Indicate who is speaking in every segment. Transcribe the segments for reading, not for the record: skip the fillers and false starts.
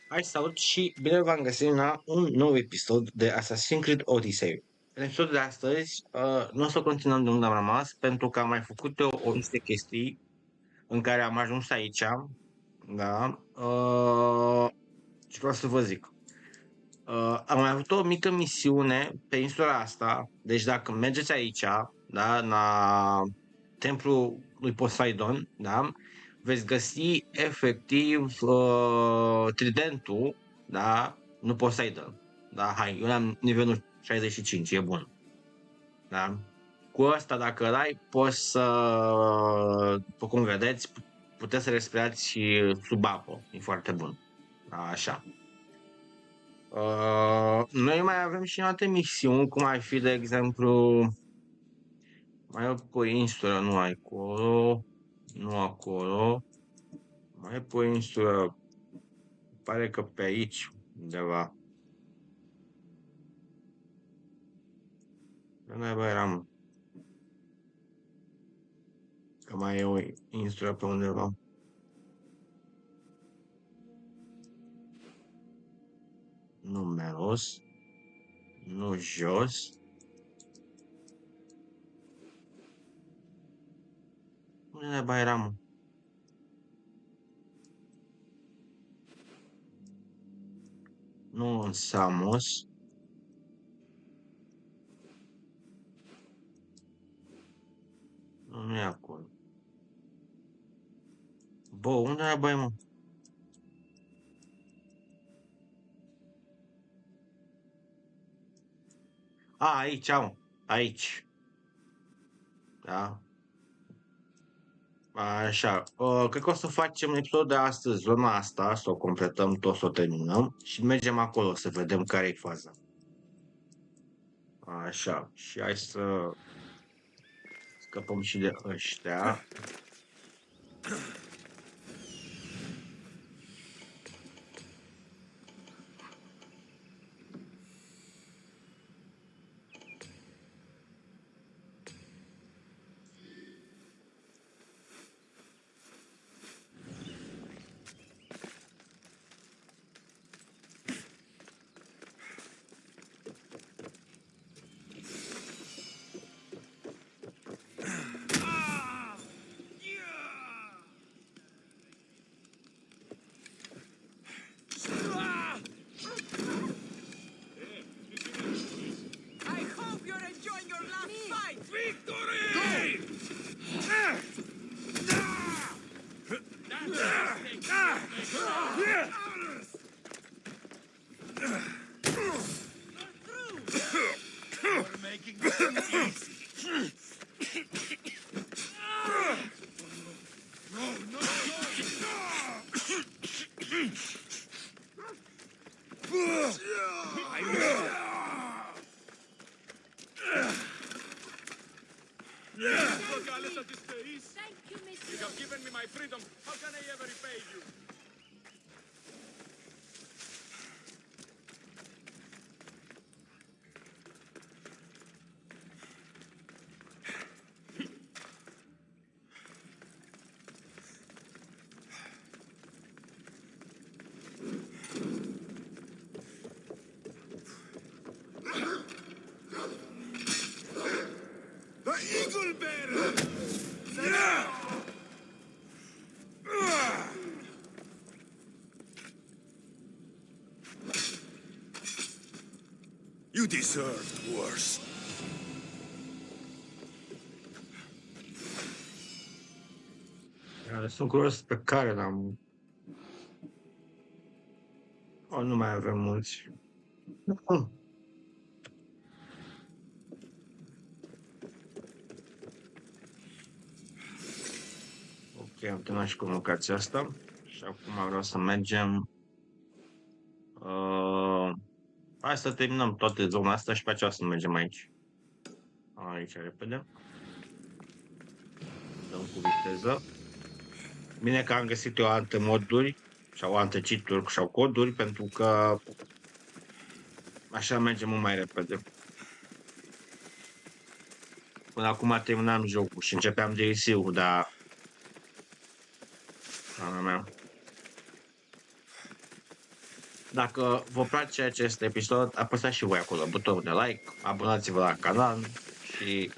Speaker 1: Hai, salut și bine v-am găsit la un nou episod de Assassin's Creed Odyssey. În episodul de astăzi nu o să continuăm de unde am rămas, pentru că am mai făcut o niște chestii în care am ajuns aici, da? Și vreau să vă zic. Am mai avut o mică misiune pe insula asta, deci dacă mergeți aici, da, la templul lui Poseidon, da, veți găsi efectiv tridentul, da, nu Poseidon, da, hai, eu am nivelul 65, e bun, da. Cu ăsta, dacă îl ai, poți să, după cum vedeți, puteți să respirați și sub apă, e foarte bun, da, așa. Noi mai avem și alte misiuni, cum ar fi, de exemplu, mai e pe o insulă, nu acolo, nu acolo, mai e pe o insulă, pare că pe aici, undeva. Unde mai eram? Că mai e o insulă pe undeva. Nu Melos, nu jos. Unde mai eram? Nu în Samos. Nu e acolo. Bă, unde era băi, mă? A, aici, am. Aici. Da. Așa, cred că o să facem episodul de astăzi, zona asta, să o completăm tot, să o terminăm și mergem acolo să vedem care e faza. Așa, și hai să scăpăm și de ăștia.
Speaker 2: I hope you're enjoying your last fight!
Speaker 3: Victory! You're making it too easy. No, no, Regardless of this place,
Speaker 2: Thank you,
Speaker 3: you
Speaker 2: Monsieur.
Speaker 3: have given me my freedom. How can I ever repay you? The Eagle Bearer! You deserved worse.
Speaker 1: Sunt curios pe care l-am... O, nu mai avem mulți. Ok, am terminat și cu locația asta. Și acum vreau să mergem... hai să terminăm toate zona asta și pe aceea să mergem aici. Aici, repede. Dăm cu viteză. Bine că am găsit eu alte moduri sau alte cheat-uri sau coduri, pentru că așa mergem mult mai repede. Până acum terminam jocul și începeam DLC-ul, dar... Ana mea. Dacă vă place acest episod, apăsați și voi acolo butonul de like, abonați-vă la canal și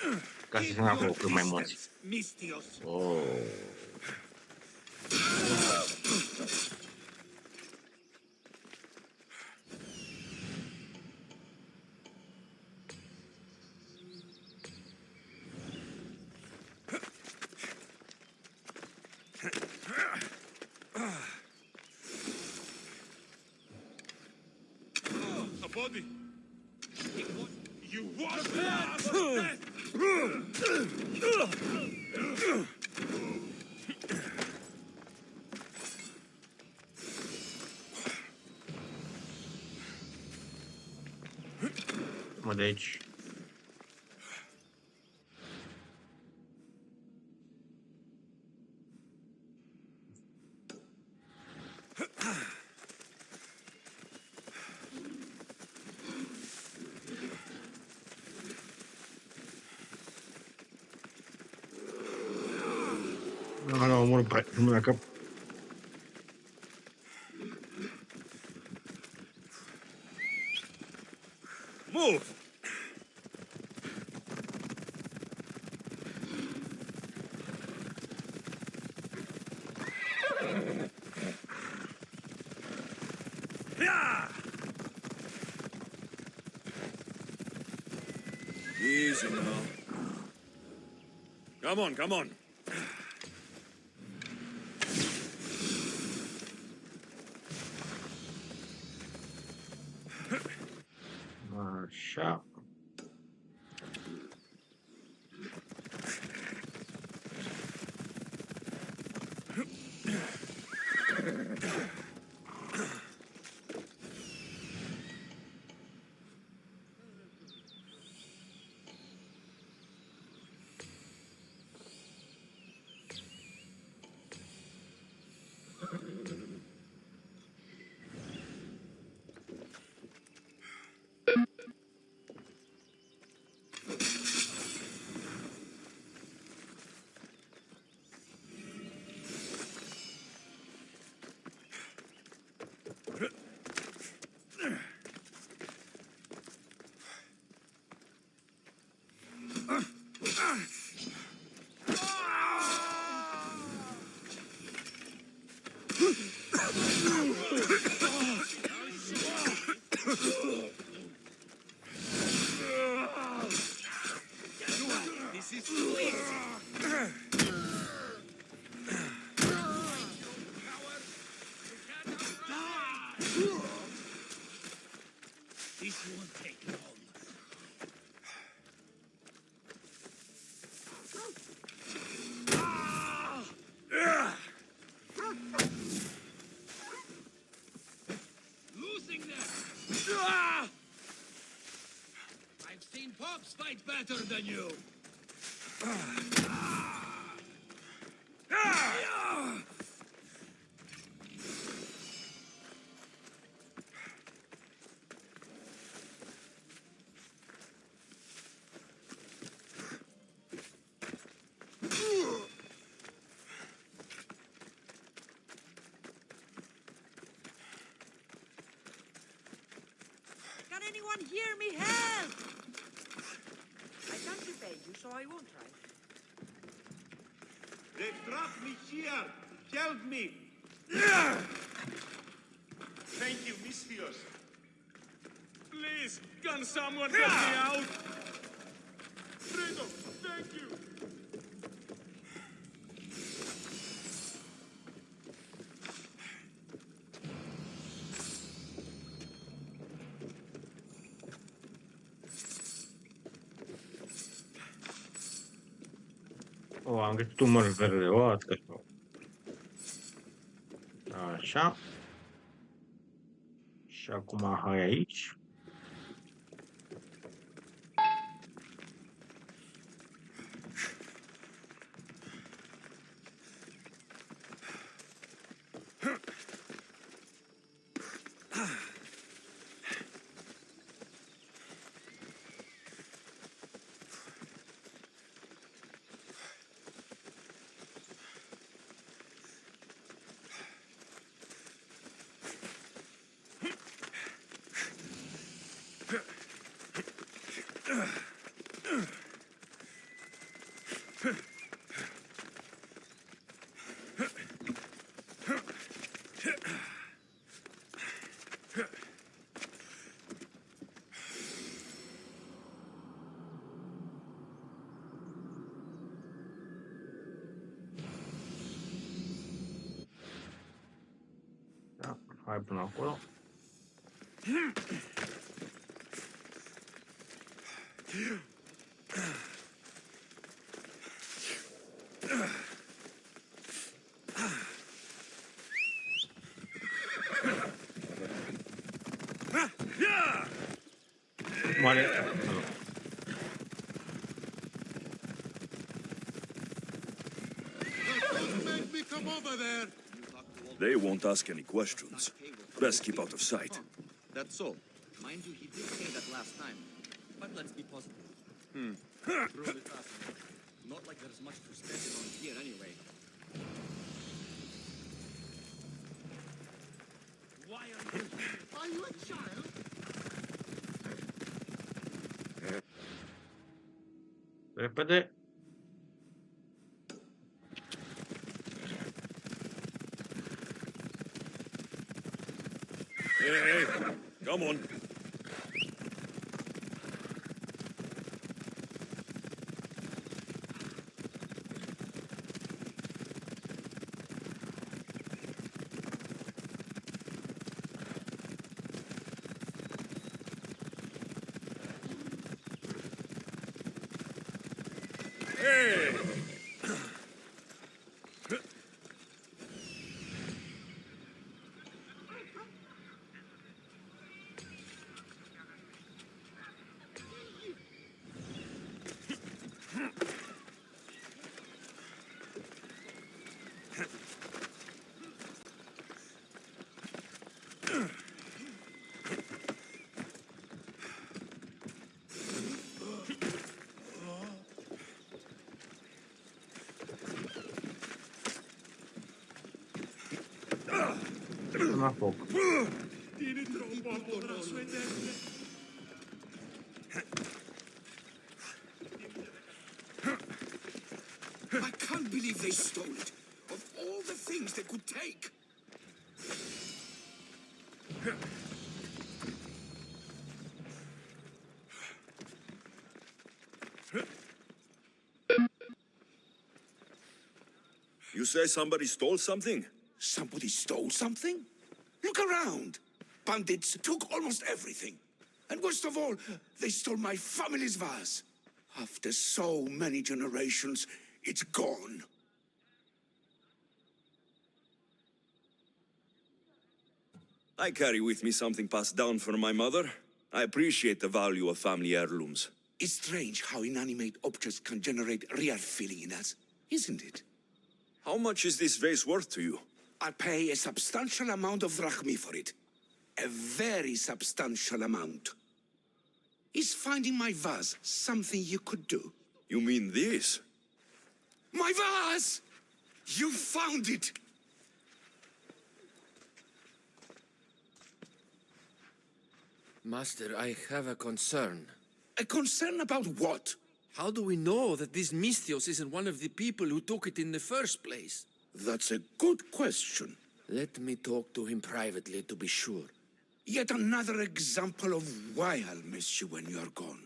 Speaker 1: ca să
Speaker 3: Keep
Speaker 1: fim acolo
Speaker 3: your
Speaker 1: cât mai mulți.
Speaker 3: distance, Mistios.
Speaker 1: Oh.
Speaker 3: A body. You want that?
Speaker 1: Mă, de aici. Nu, omor pe mâna cap.
Speaker 3: Move. Yeah. Easy now. Come on, come on.
Speaker 1: Așa.
Speaker 3: This is too easy. This won't take long. Losing them. I've seen Pops fight better than you.
Speaker 2: Can anyone hear me? Help! I can't repay you, so I won't try.
Speaker 3: They trapped me here. Help me. Thank you, Mistios. Please, can someone help me out? Freedom, thank you.
Speaker 1: O, am găsit un măr verde. O, atât că așa. Și acum hai aici. Hai până acolo. Moare.
Speaker 3: Make me come over there.
Speaker 4: They won't ask any questions. Best keep out of sight.
Speaker 5: That's so. Mind you, he did say that last time. But let's be positive. Truly fascinating. Not like there's much to spend it on here anyway. Why
Speaker 3: Are you a child?
Speaker 1: Repede.
Speaker 4: Hey, come on. Hey!
Speaker 1: La foc.
Speaker 3: Tieni troppo a braccio eterne.
Speaker 6: I can't believe they stole it. Of all the things they could take.
Speaker 4: You say somebody stole something?
Speaker 6: Somebody stole something? Look around. Bandits took almost everything. And worst of all, they stole my family's vase. After so many generations, it's gone.
Speaker 4: I carry with me something passed down from my mother. I appreciate the value of family heirlooms.
Speaker 6: It's strange how inanimate objects can generate real feeling in us, isn't it?
Speaker 4: How much is this vase worth to you?
Speaker 6: I pay a substantial amount of drachmi for it. A very substantial amount. Is finding my vase something you could do?
Speaker 4: You mean this?
Speaker 6: My vase! You found it!
Speaker 7: Master, I have a concern.
Speaker 6: A concern about what?
Speaker 7: How do we know that this Misthios isn't one of the people who took it in the first place?
Speaker 6: That's a good question.
Speaker 7: Let me talk to him privately to be sure.
Speaker 6: Yet another example of why I'll miss you when you're gone.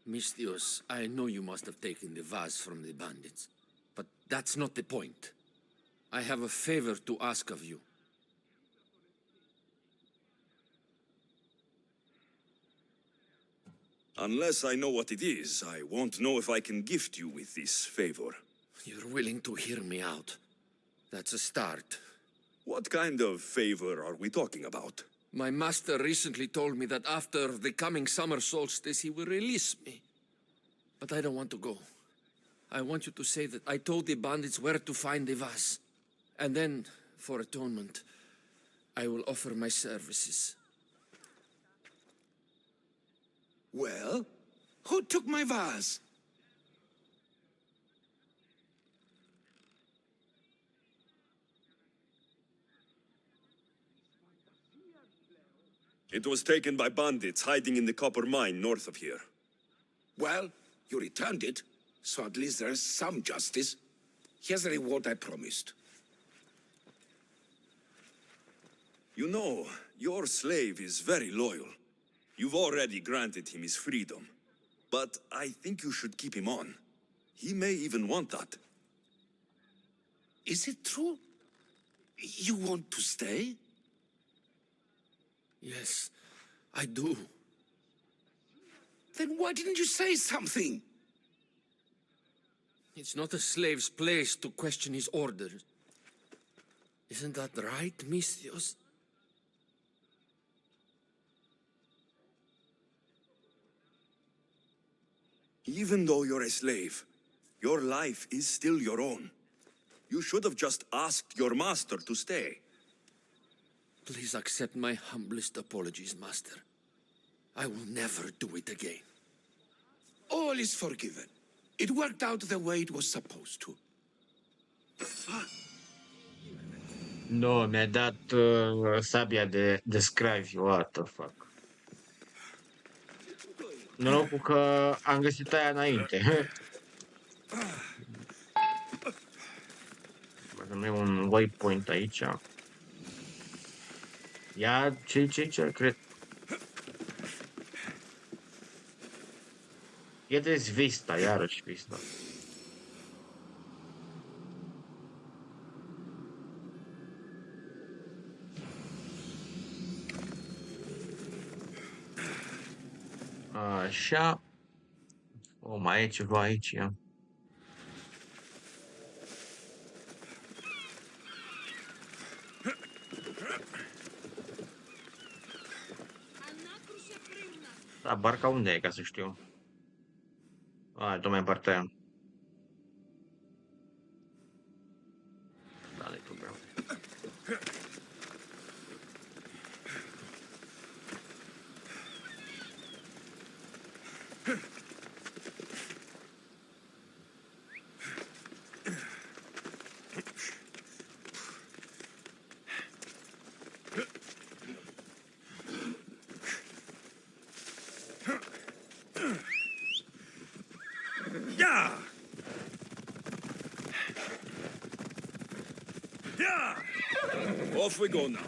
Speaker 7: Misthios, I know you must have taken the vase from the bandits, but that's not the point. I have a favor to ask of you.
Speaker 4: Unless I know what it is, I won't know if I can gift you with this favor.
Speaker 7: You're willing to hear me out. That's a start.
Speaker 4: What kind of favor are we talking about?
Speaker 7: My master recently told me that after the coming summer solstice he will release me. But I don't want to go. I want you to say that I told the bandits where to find the vase. And then, for atonement, I will offer my services.
Speaker 6: Well, who took my vase?
Speaker 4: It was taken by bandits hiding in the copper mine north of here.
Speaker 6: Well, you returned it, so at least there's some justice. Here's the reward I promised.
Speaker 4: You know, your slave is very loyal. You've already granted him his freedom. But I think you should keep him on. He may even want that.
Speaker 6: Is it true? You want to stay?
Speaker 7: Yes, I do.
Speaker 6: Then why didn't you say something?
Speaker 7: It's not a slave's place to question his orders. Isn't that right, Misthios?
Speaker 4: Even though you're a slave, your life is still your own. You should have just asked your master to stay.
Speaker 7: Please accept my humblest apologies, Master. I will never do it again.
Speaker 6: All is forgiven. It worked out the way it was supposed to.
Speaker 1: No, mi-a dat sabia de scravi, what the fuck. Norocul că am găsit aia înainte. Mai e un waypoint aici. Ia, ce, cred. Iedeți Vista, iarăși Vista. Așa. O, mai e ceva aici, ia. Da, barca unde e, ca să știu? Tocmai în partea aia. Da, nu-i problemă.
Speaker 3: Yeah! Yeah!
Speaker 4: Off we go now.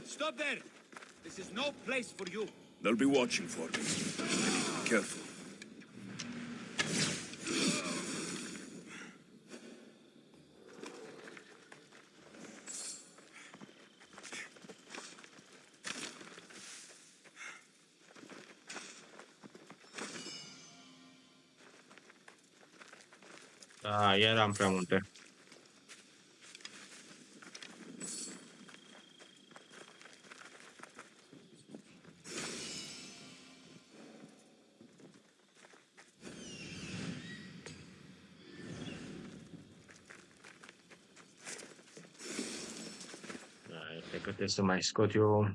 Speaker 5: Stop there! This is no place for you.
Speaker 4: They'll be watching for me. Careful.
Speaker 1: Da, eram prea multe. Da, cred că trebuie să mai scot eu.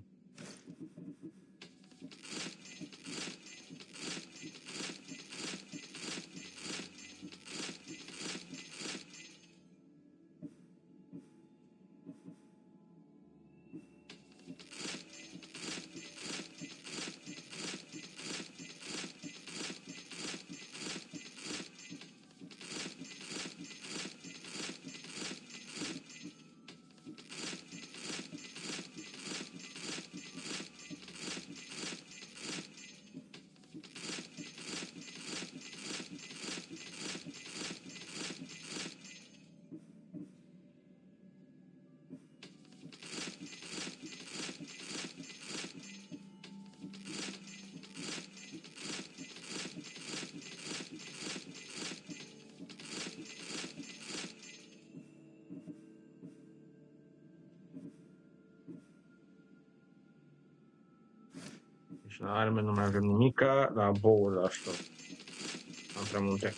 Speaker 1: Deci la arme nu mai avem nimica, la boul asta am prea multe.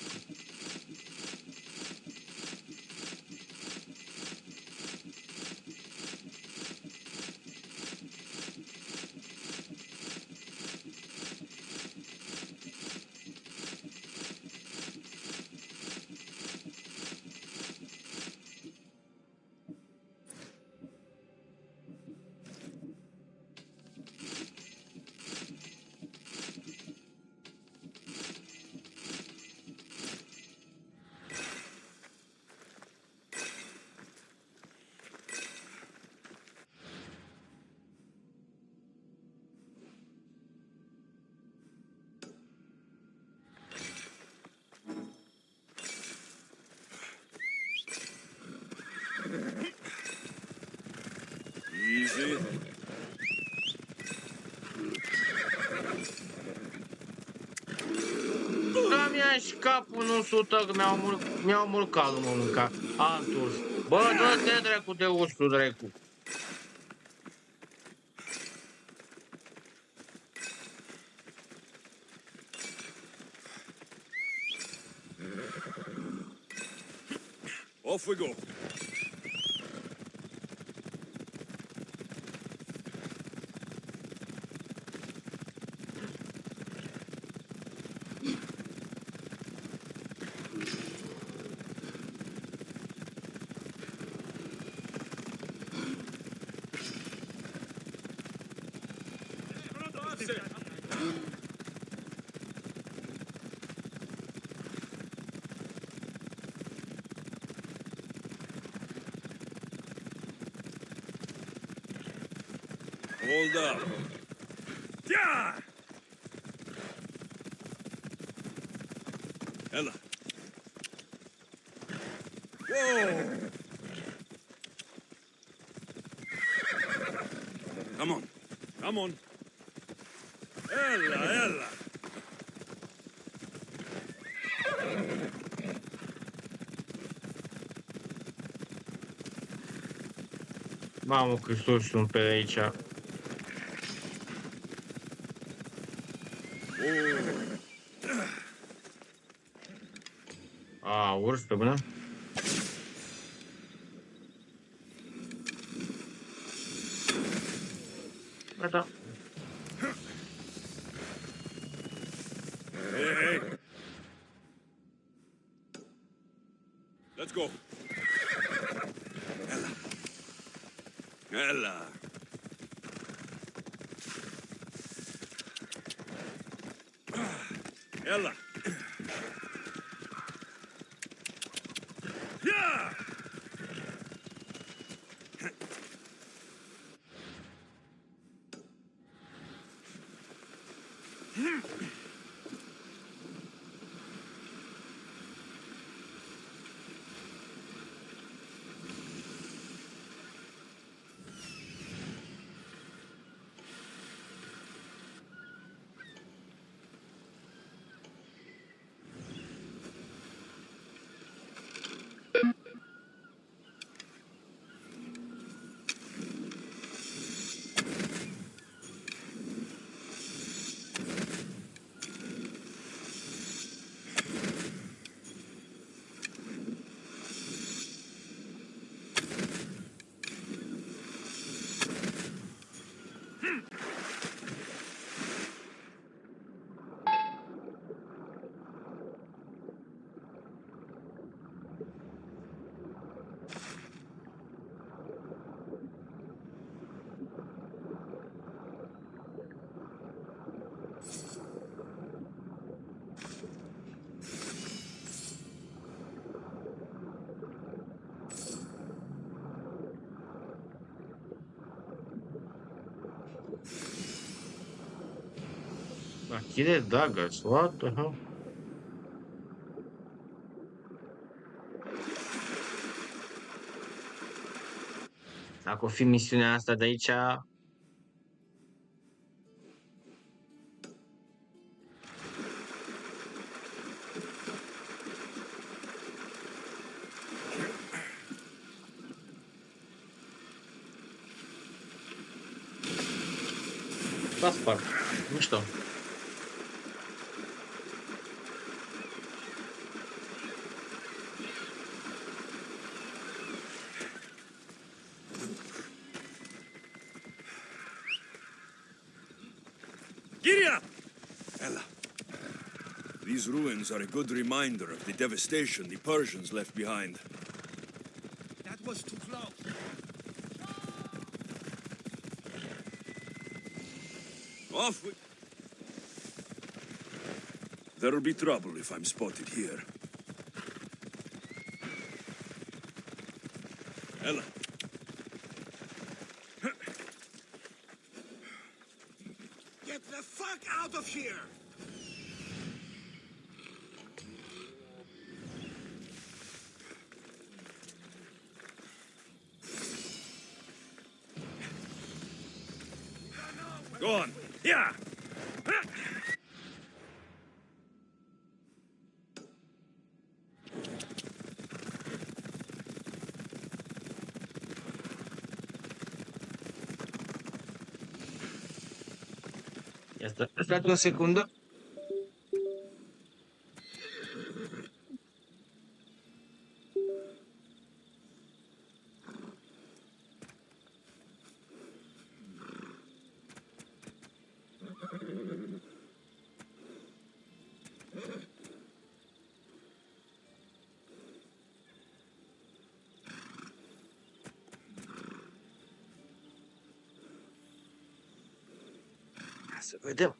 Speaker 1: mi-a și capul în 100, că mi-au omorât calul, mă mânca. Alt urs. Bă, dă-te dracu de ursul, dracu.
Speaker 4: Off we go. Hold up. Yeah! Ella. Whoa! Come on. Come on. Ella, Ella.
Speaker 1: Mamă, cât sus sunt pe aici. A, urs pe mână? Gata.
Speaker 4: Hey, hey. Let's go. Ella. Ella. Ella. Yeah!
Speaker 1: Achille daggers, what the hell? Dacă o fi misiunea asta de aici... Da, spart. Mișto.
Speaker 4: Giddy up! Ella. These ruins are a good reminder of the devastation the Persians left behind.
Speaker 3: That was too close.
Speaker 4: Off we... There'll be trouble if I'm spotted here. Ella.
Speaker 3: Get the fuck out of here!
Speaker 4: Go on. Yeah!
Speaker 1: Ia stați o secundă. Hai să vedem.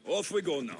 Speaker 4: Off we go now.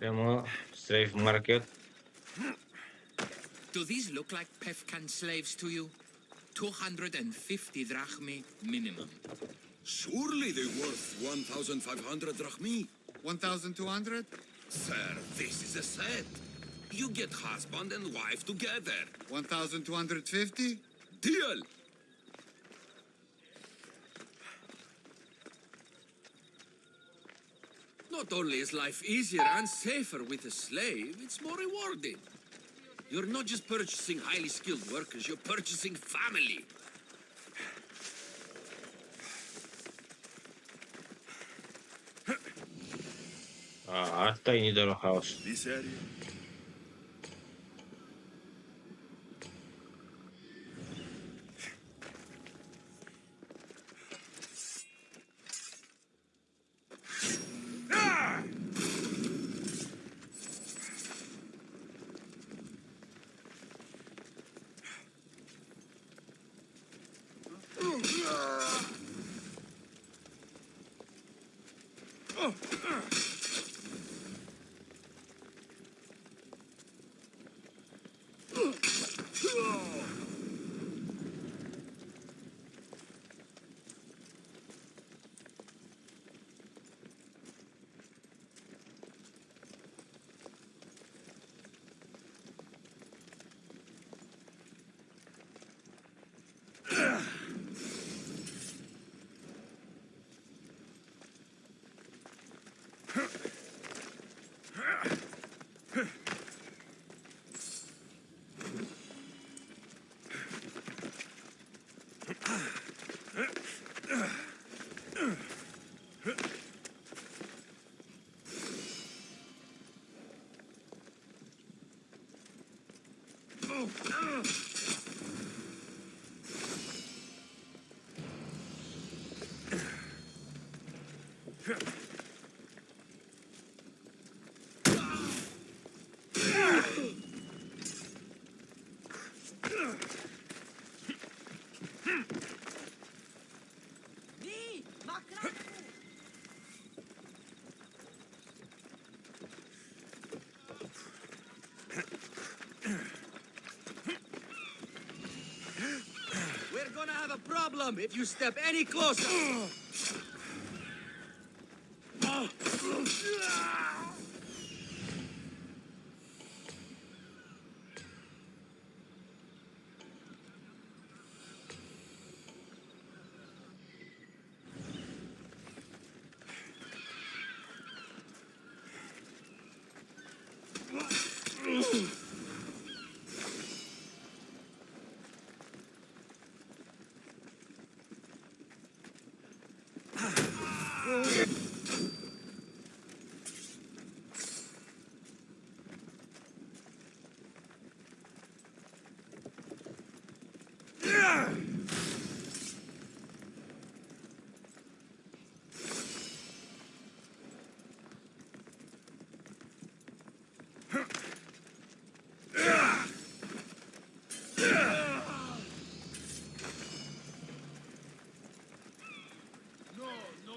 Speaker 1: Avem Slave Market.
Speaker 8: Do these look like Pefkan slaves to you? 250 drachmi minimum.
Speaker 4: Surely they're worth 1,500 drachmi.
Speaker 8: 1,200?
Speaker 4: Sir, this is a set. You get husband and wife together.
Speaker 8: 1,250?
Speaker 4: Deal!
Speaker 7: Not only is life easier and safer with a slave, it's more rewarding. You're not just purchasing highly skilled workers, you're purchasing family.
Speaker 1: Asta e Needle House.
Speaker 4: This area?
Speaker 5: We're gonna have a problem if you step any closer.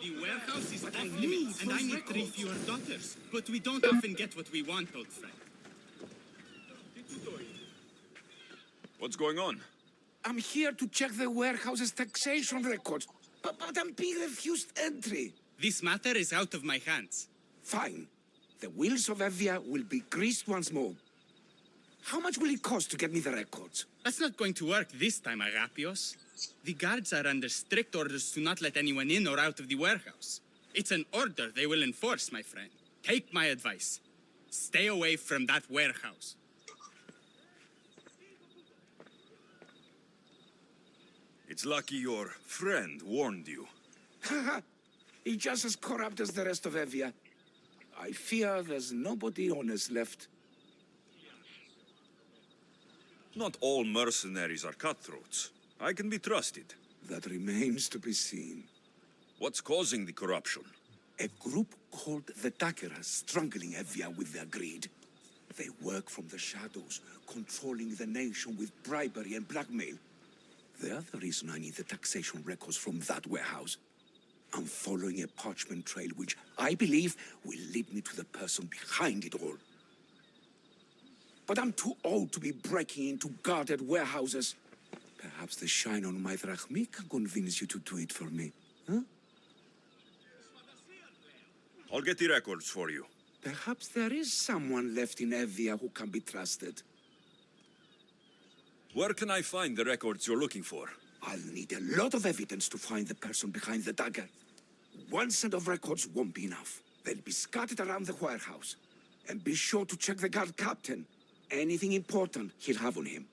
Speaker 3: The warehouse is off limits, and I need 3 fewer daughters. But we don't often get what we want, old friend.
Speaker 4: What's going on?
Speaker 6: I'm here to check the warehouse's taxation records, but I'm being refused entry.
Speaker 3: This matter is out of my hands.
Speaker 6: Fine. The wheels of Evia will be greased once more. How much will it cost to get me the records?
Speaker 3: That's not going to work this time, Agapios. The guards are under strict orders to not let anyone in or out of the warehouse. It's an order they will enforce, my friend. Take my advice. Stay away from that warehouse.
Speaker 4: It's lucky your friend warned you.
Speaker 6: Haha. He's just as corrupt as the rest of Evia. I fear there's nobody honest left.
Speaker 4: Not all mercenaries are cutthroats. I can be trusted.
Speaker 6: That remains to be seen.
Speaker 4: What's causing the corruption?
Speaker 6: A group called the Dakeras strangling Evia with their greed. They work from the shadows, controlling the nation with bribery and blackmail. They're the reason I need the taxation records from that warehouse. I'm following a parchment trail which I believe will lead me to the person behind it all. But I'm too old to be breaking into guarded warehouses. Perhaps the shine on my drachmi can convince you to do it for me, huh?
Speaker 4: I'll get the records for you.
Speaker 6: Perhaps there is someone left in Evia who can be trusted.
Speaker 4: Where can I find the records you're looking for?
Speaker 6: I'll need a lot of evidence to find the person behind the dagger. One set of records won't be enough. They'll be scattered around the warehouse. And be sure to check the guard captain. Anything important he'll have on him.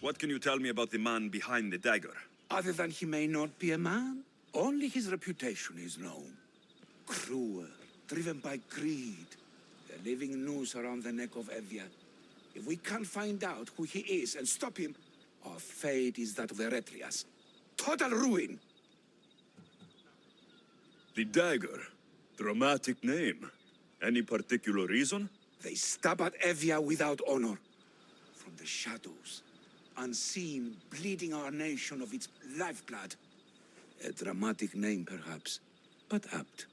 Speaker 4: What can you tell me about the man behind the dagger?
Speaker 6: Other than he may not be a man, only his reputation is known. Cruel, driven by greed. A living noose around the neck of Evia. If we can't find out who he is and stop him, our fate is that of the Retrias. Total ruin!
Speaker 4: The dagger. Dramatic name. Any particular reason?
Speaker 6: They stab at Evia without honor. From the shadows. Unseen, bleeding our nation of its lifeblood. A dramatic name, perhaps, but apt.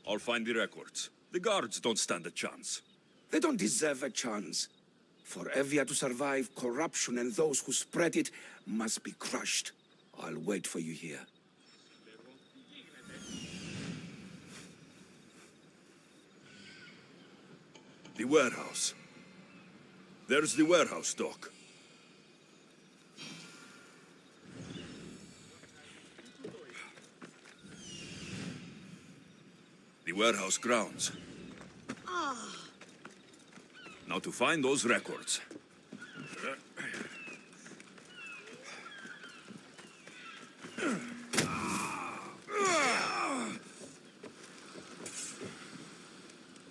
Speaker 4: I'll find the records. The guards don't stand a chance.
Speaker 6: They don't deserve a chance. For Evia to survive, corruption and those who spread it must be crushed. I'll wait for you here.
Speaker 4: The warehouse. There's the warehouse dock. The warehouse grounds. Now to find those records.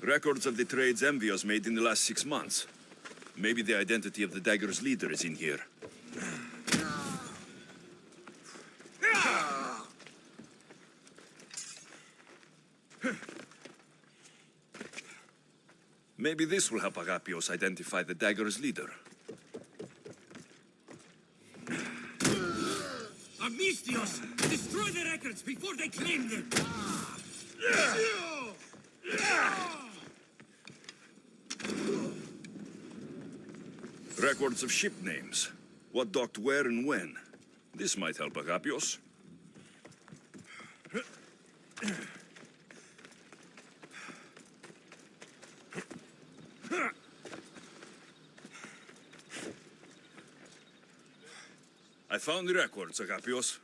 Speaker 4: Records of the trades Envios made in the last 6 months. Maybe the identity of the dagger's leader is in here. Maybe this will help Agapios identify the dagger's leader.
Speaker 3: Amistios! Destroy the records before they claim them!
Speaker 4: Records of ship names. What docked where and when. This might help Agapios. I found the records, Agapios.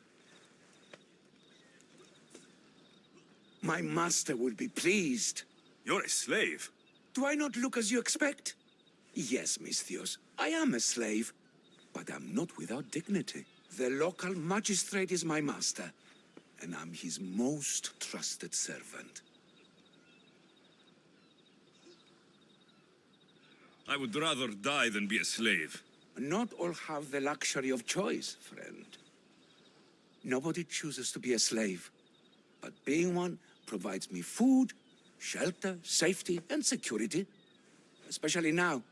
Speaker 6: My master will be pleased.
Speaker 4: You're a slave.
Speaker 6: Do I not look as you expect? Yes, Misthios, I am a slave, but I'm not without dignity. The local magistrate is my master, and I'm his most trusted servant.
Speaker 4: I would rather die than be a slave.
Speaker 6: Not all have the luxury of choice, friend. Nobody chooses to be a slave, but being one provides me food, shelter, safety, and security. Especially now,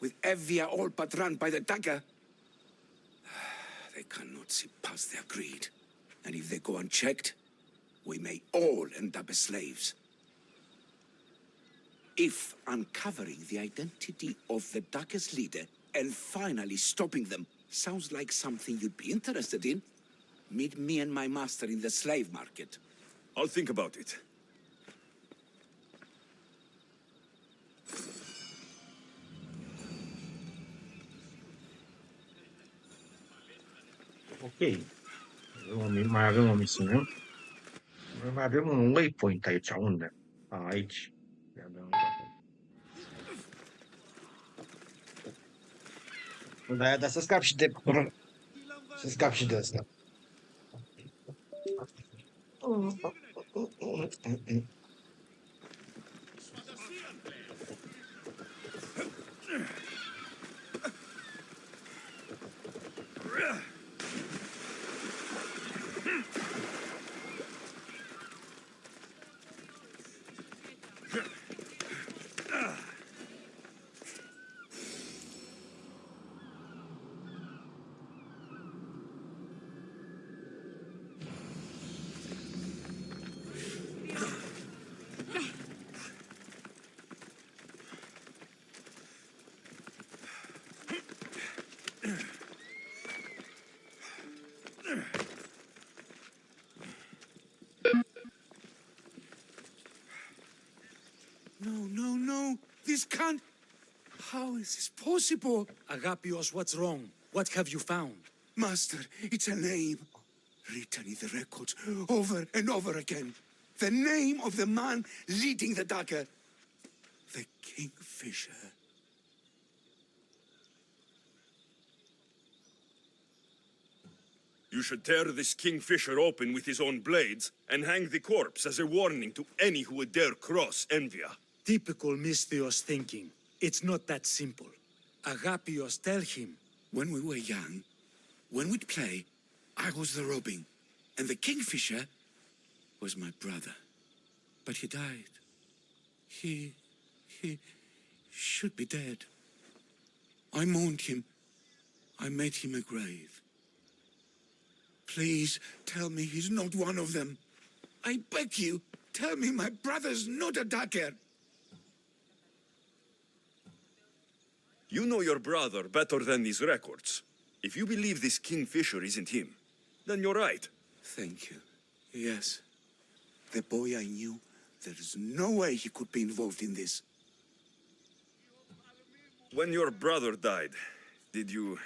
Speaker 6: with Evia all but run by the dagger. They cannot surpass their greed. And if they go unchecked, we may all end up as slaves. If uncovering the identity of the Dagger's leader and finally stopping them sounds like something you'd be interested in, meet me and my master in the slave market.
Speaker 4: I'll think about it.
Speaker 1: Ok. Mai avem o misiune. Mai avem un waypoint aici. Unde? Aici. Ia dăm Da, să scap și de... Să scap și de asta.
Speaker 6: No. This can't... How is this possible?
Speaker 9: Agapios, what's wrong? What have you found?
Speaker 6: Master, it's a name. Written in the records over and over again. The name of the man leading the dagger. The Kingfisher.
Speaker 4: You should tear this Kingfisher open with his own blades and hang the corpse as a warning to any who would dare cross Envia.
Speaker 9: Typical Misthios thinking. It's not that simple. Agapios, tell him.
Speaker 6: When we were young, when we'd play, I was the robin, and the Kingfisher was my brother. But he died. He should be dead. I mourned him. I made him a grave. Please tell me he's not one of them. I beg you, tell me my brother's not a dagger.
Speaker 4: You know your brother better than these records. If you believe this Kingfisher isn't him, then you're right.
Speaker 6: Thank you. Yes. The boy I knew, there's no way he could be involved in this.
Speaker 4: When your brother died, did you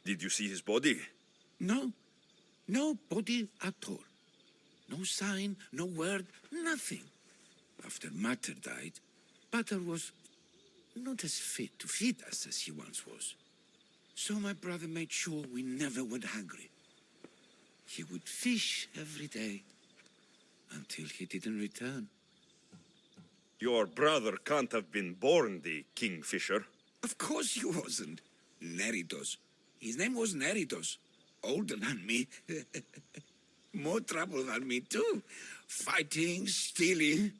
Speaker 4: see his body?
Speaker 6: No. No body at all. No sign, no word, nothing. After Mater died, Pater was not as fit to feed us as he once was. So my brother made sure we never went hungry. He would fish every day until he didn't return.
Speaker 4: Your brother can't have been born the Kingfisher.
Speaker 6: Of course he wasn't. Neridos. His name was Neridos. Older than me. More trouble than me, too. Fighting, stealing.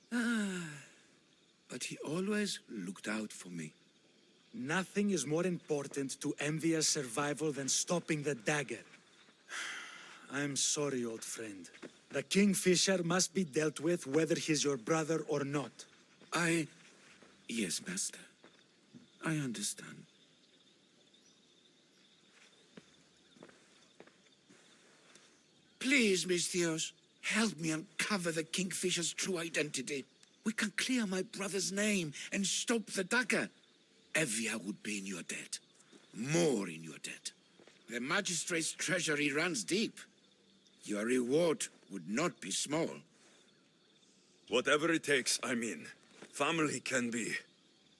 Speaker 6: But he always looked out for me.
Speaker 9: Nothing is more important to Envia's survival than stopping the dagger. I'm sorry, old friend. The Kingfisher must be dealt with whether he's your brother or not.
Speaker 6: Yes, Master. I understand. Please, Misthios, help me uncover the Kingfisher's true identity. We can clear my brother's name and stop the dagger. Evia would be in your debt. More in your debt. The magistrate's treasury runs deep. Your reward would not be small.
Speaker 4: Whatever it takes, I'm in. Family can be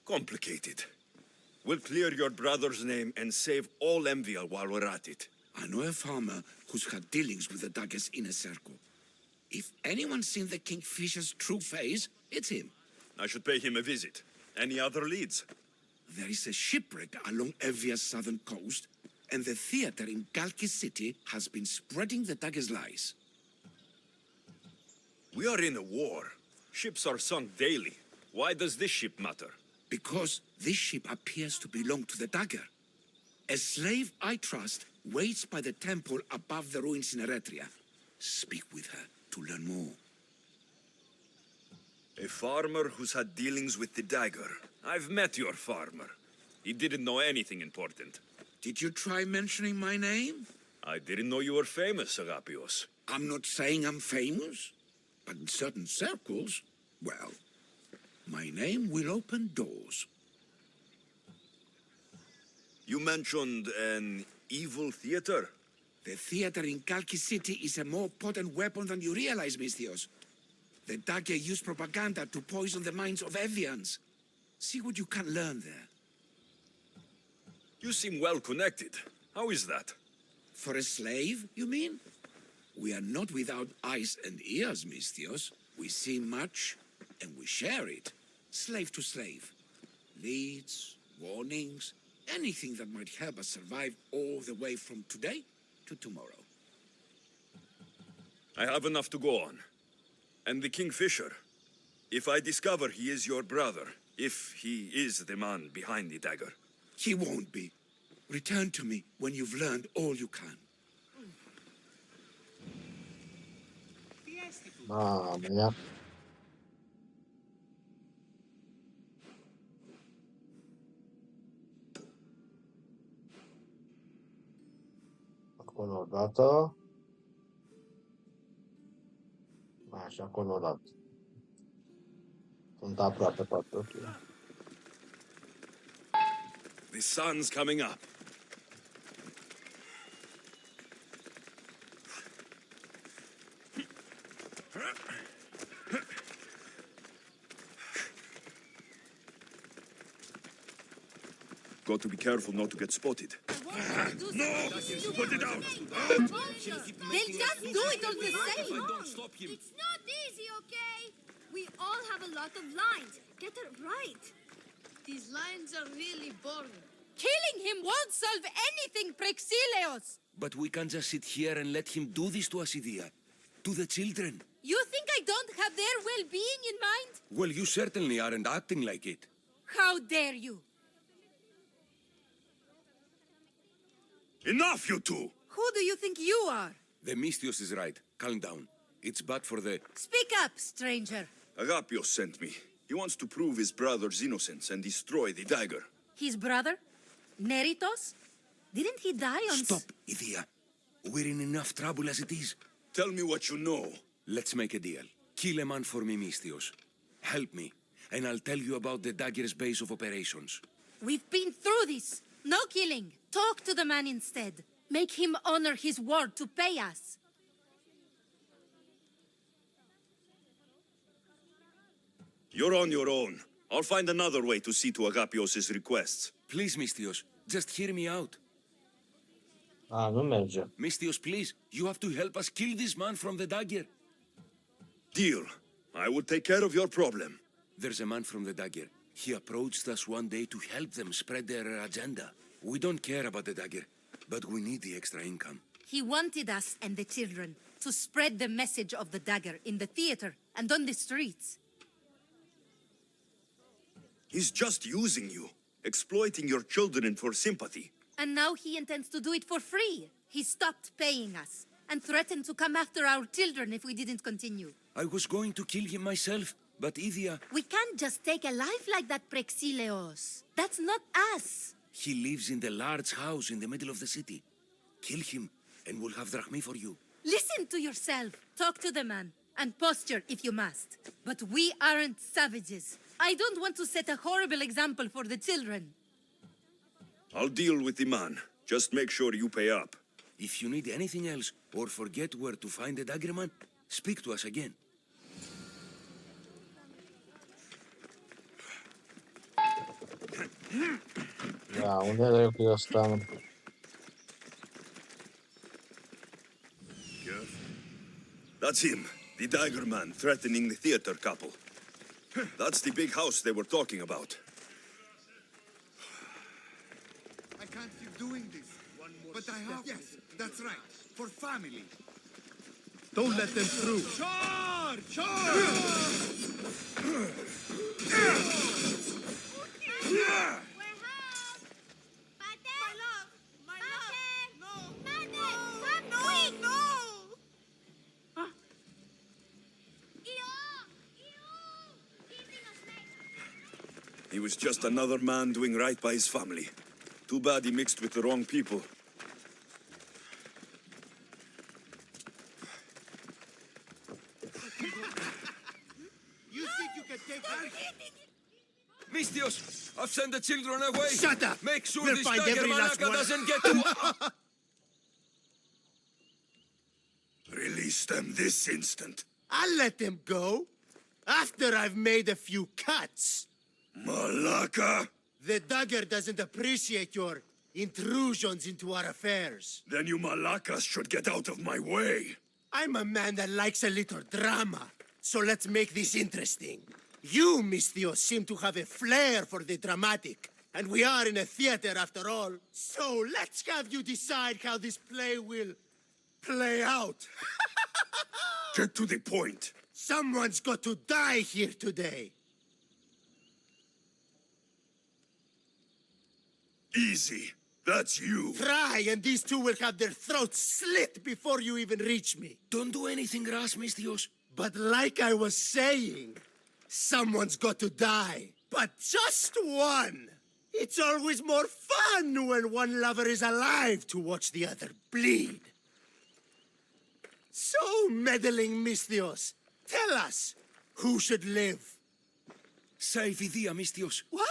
Speaker 4: complicated. We'll clear your brother's name and save all Envia while we're at it.
Speaker 6: I know a farmer who's had dealings with the dagger's inner circle. If anyone's seen the Kingfisher's true face, it's him.
Speaker 4: I should pay him a visit. Any other leads?
Speaker 6: There is a shipwreck along Evia's southern coast, and the theater in Galkis City has been spreading the dagger's lies.
Speaker 4: We are in a war. Ships are sunk daily. Why does this ship matter?
Speaker 6: Because this ship appears to belong to the dagger. A slave I trust waits by the temple above the ruins in Eretria. Speak with her to learn more.
Speaker 4: A farmer who's had dealings with the dagger. I've met your farmer. He didn't know anything important.
Speaker 6: Did you try mentioning my name?
Speaker 4: I didn't know you were famous, Agapios.
Speaker 6: I'm not saying I'm famous, but in certain circles, well, my name will open doors.
Speaker 4: You mentioned an evil theater?
Speaker 6: The theater in Kalki City is a more potent weapon than you realize, Misthios. The dagger used propaganda to poison the minds of Evians. See what you can learn there.
Speaker 4: You seem well connected. How is that?
Speaker 6: For a slave, you mean? We are not without eyes and ears, Misthios. We see much, and we share it. Slave to slave. Leads, warnings, anything that might help us survive all the way from today to tomorrow.
Speaker 4: I have enough to go on. And the Kingfisher. If I discover he is your brother, if he is the man behind the dagger.
Speaker 6: He won't be. Return to me when you've learned all you can.
Speaker 1: Mamma mia. Acolo o dată. Așa, acolo o dată. Sunt aproape toate, ok.
Speaker 4: The sun's coming up. Got to be careful not to get spotted.
Speaker 6: No! Put it out!
Speaker 10: They'll just do it all the same.
Speaker 5: Don't stop him.
Speaker 10: It's not easy, okay? We all have a lot of lines. Get it right. These lines are really boring. Killing him won't solve anything, Praxileos.
Speaker 6: But we can't just sit here and let him do this to us, Idia. To the children.
Speaker 10: You think I don't have their well-being in mind?
Speaker 6: Well, you certainly aren't acting like it.
Speaker 10: How dare you?
Speaker 4: Enough, you two!
Speaker 10: Who do you think you are?
Speaker 6: The Misthios is right. Calm down. It's bad for the...
Speaker 10: Speak up, stranger.
Speaker 4: Agapios sent me. He wants to prove his brother's innocence and destroy the dagger.
Speaker 10: His brother? Neritos? Didn't he die on...
Speaker 6: Stop, Idia. We're in enough trouble as it is.
Speaker 4: Tell me what you know.
Speaker 6: Let's make a deal. Kill a man for me, Misthios. Help me, and I'll tell you about the dagger's base of operations.
Speaker 10: We've been through this. No killing. Talk to the man instead. Make him honor his word to pay us.
Speaker 4: You're on your own. I'll find another way to see to Agapios' requests.
Speaker 6: Please, Misthios, just hear me out.
Speaker 1: A, nu merge.
Speaker 6: Misthios, please, you have to help us kill this man from the dagger.
Speaker 4: Deal. I will take care of your problem.
Speaker 6: There's a man from the dagger. He approached us one day to help them spread their agenda. We don't care about the dagger, but we need the extra income.
Speaker 10: He wanted us and the children to spread the message of the dagger in the theater and on the streets.
Speaker 4: He's just using you, exploiting your children for sympathy.
Speaker 10: And now he intends to do it for free. He stopped paying us and threatened to come after our children if we didn't continue.
Speaker 6: I was going to kill him myself, but Idia...
Speaker 10: We can't just take a life like that, Praxileos. That's not us.
Speaker 6: He lives in the large house in the middle of the city. Kill him, and we'll have drachmi for you.
Speaker 10: Listen to yourself. Talk to the man, and posture if you must. But we aren't savages. I don't want to set a horrible example for the children.
Speaker 4: I'll deal with the man. Just make sure you pay up.
Speaker 6: If you need anything else, or forget where to find the dagger man, speak to us again.
Speaker 1: Da, unde e cu ăsta?
Speaker 4: That's him, the dagger man threatening the theater couple. That's the big house they were talking about.
Speaker 11: I can't keep doing this. But I have to. Yes, that's right. For family. Don't let them through. Charge! Charge!
Speaker 10: My love! My love! No!
Speaker 4: He was just another man doing right by his family. Too bad he mixed with the wrong people.
Speaker 11: You think you can take her?
Speaker 7: Mistios, I've sent the children away.
Speaker 11: Shut up!
Speaker 7: Make sure
Speaker 11: We'll
Speaker 7: this
Speaker 11: find
Speaker 7: dagger
Speaker 11: every last
Speaker 7: Manaka
Speaker 11: one.
Speaker 7: doesn't get to...
Speaker 6: Release them this instant.
Speaker 11: I'll let them go. After I've made a few cuts.
Speaker 6: Malaka!
Speaker 11: The dagger doesn't appreciate your intrusions into our affairs.
Speaker 6: Then you Malakas should get out of my way.
Speaker 11: I'm a man that likes a little drama. So let's make this interesting. You, Mistios, seem to have a flair for the dramatic. And we are in a theater after all. So let's have you decide how this play will play out.
Speaker 6: Get to the point.
Speaker 11: Someone's got to die here today.
Speaker 6: Easy. That's you.
Speaker 11: Try, and these two will have their throats slit before you even reach me.
Speaker 7: Don't do anything rash, Mistios.
Speaker 11: But like I was saying, someone's got to die. But just one. It's always more fun when one lover is alive to watch the other bleed. So, meddling Mistios, tell us, who should live?
Speaker 7: Save Idia, Mistios.
Speaker 10: What?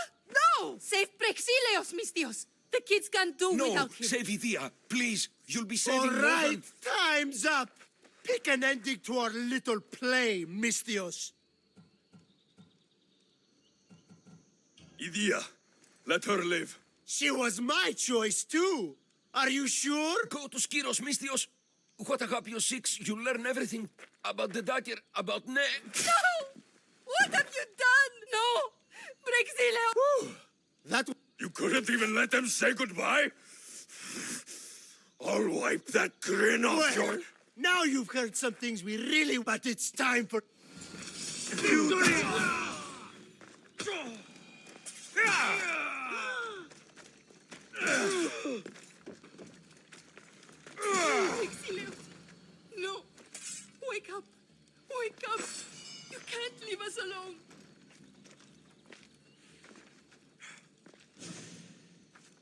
Speaker 10: No! Save Prexileos, Mistios! The kids can't do
Speaker 7: No,
Speaker 10: without him.
Speaker 7: save Idia. Please, you'll be saving
Speaker 11: All
Speaker 7: more
Speaker 11: right,
Speaker 7: than...
Speaker 11: time's up. Pick an ending to our little play, Mistios.
Speaker 6: Idia, let her live.
Speaker 11: She was my choice, too. Are you sure?
Speaker 7: Go to Skiros, Mistios. What Agapios 6, you'll learn everything about the dagger, about Ne...
Speaker 10: No! What have you done? No! Prexileos!
Speaker 11: That...
Speaker 6: You couldn't even let them say goodbye? I'll wipe that grin off
Speaker 11: Well,
Speaker 6: your...
Speaker 11: now you've heard some things we really... But it's time for...
Speaker 10: Prexileos! No! Wake up! Wake up! You can't leave us alone!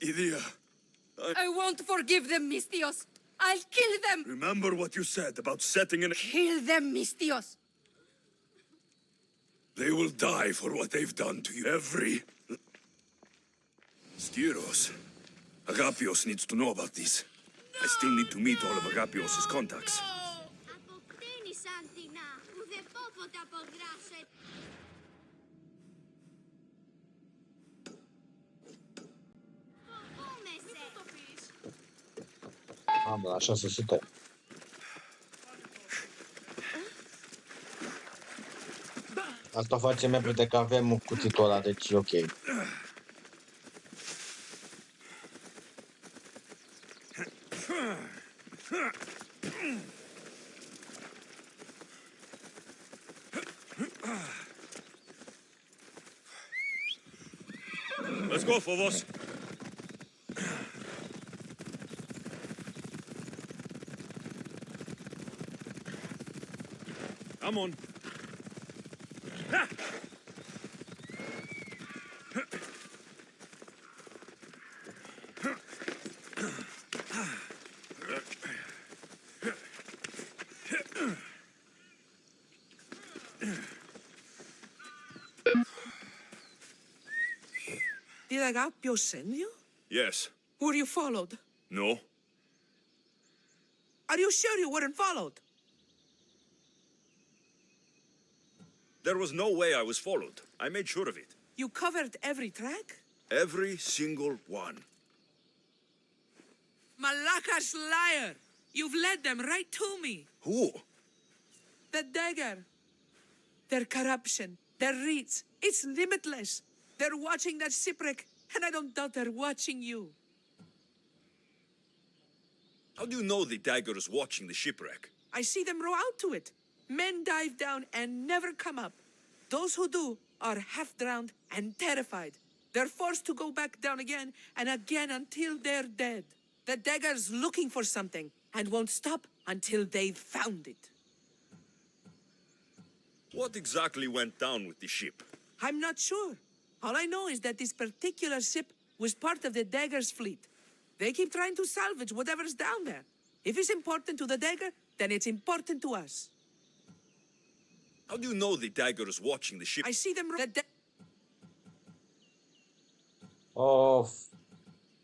Speaker 6: Idia,
Speaker 10: I won't forgive them, Mistios! I'll kill them!
Speaker 6: remember what you said about setting an...
Speaker 10: Kill them, Mistios!
Speaker 6: They will die for what they've done to you. Every... Styros. Agapios needs to know about this. I still need to meet all of Agapios' contacts.
Speaker 1: Am la 600. Asta o facem repede că avem cuțitul ăla, deci e ok.
Speaker 4: Let's go, Phobos. Come on.
Speaker 2: Did Agapios send you?
Speaker 4: Yes.
Speaker 2: Were you followed?
Speaker 4: No.
Speaker 2: Are you sure you weren't followed?
Speaker 4: There was no way I was followed. I made sure of it.
Speaker 2: You covered every track?
Speaker 4: Every single one.
Speaker 2: Malaka's liar! You've led them right to me.
Speaker 4: Who?
Speaker 2: The dagger. Their corruption, their reach, it's limitless. They're watching that shipwreck, and I don't doubt they're watching you.
Speaker 4: How do you know the dagger is watching the shipwreck?
Speaker 2: I see them row out to it. Men dive down and never come up. Those who do are half drowned and terrified. They're forced to go back down again and again until they're dead. The dagger's looking for something and won't stop until they've found it.
Speaker 4: What exactly went down with the ship?
Speaker 2: I'm not sure. All I know is that this particular ship was part of the Dagger's fleet. They keep trying to salvage whatever's down there. If it's important to the Dagger, then it's important to us.
Speaker 4: How do you know the dagger is watching the ship?
Speaker 2: I see them...
Speaker 1: Of.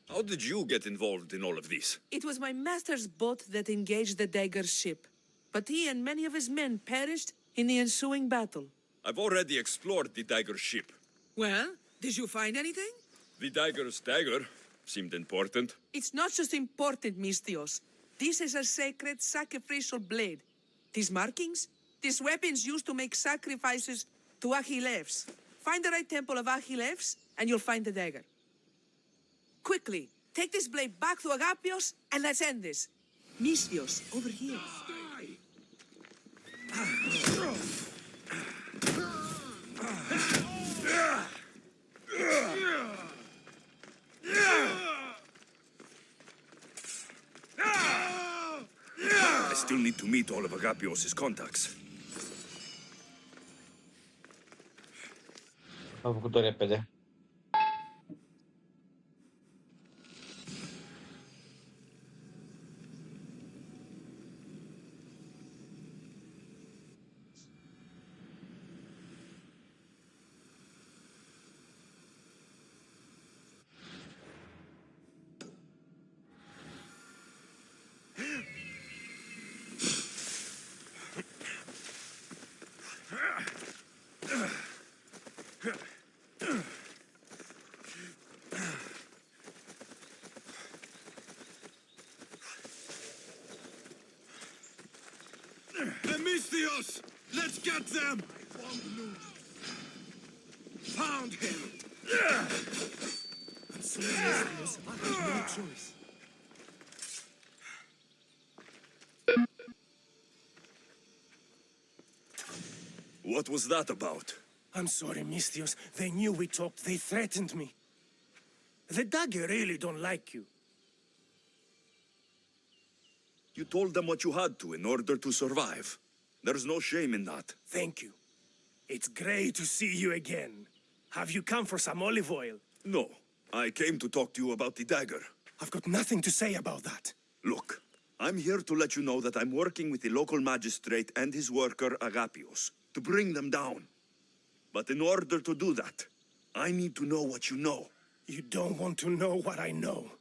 Speaker 4: How did you get involved in all of this?
Speaker 2: It was my master's boat that engaged the Dagger's ship. But he and many of his men perished in the ensuing battle.
Speaker 4: I've already explored the dagger ship.
Speaker 2: Well, did you find anything?
Speaker 4: The dagger's dagger seemed important.
Speaker 2: It's not just important, Misthios. This is a sacred sacrificial blade. These markings? These weapons used to make sacrifices to Achilles. Find the right temple of Achilles, and you'll find the dagger. Quickly, take this blade back to Agapios, and let's end this. Misthios, over here.
Speaker 4: I still need to meet all of Agapios' contacts.
Speaker 1: Am făcut-o repede.
Speaker 4: Misthios! Let's get them!
Speaker 11: Pound him! I'm so restless, I have no choice.
Speaker 4: What was that about?
Speaker 11: I'm sorry, Misthios. They knew we talked. They threatened me. The dagger really don't like you.
Speaker 4: You told them what you had to in order to survive. There's no shame in that.
Speaker 11: Thank you. It's great to see you again. Have you come for some olive oil?
Speaker 4: No. I came to talk to you about the dagger.
Speaker 11: I've got nothing to say about that.
Speaker 4: Look, I'm here to let you know that I'm working with the local magistrate and his worker, Agapios, to bring them down. But in order to do that, I need to know what you know.
Speaker 11: You don't want to know what I know.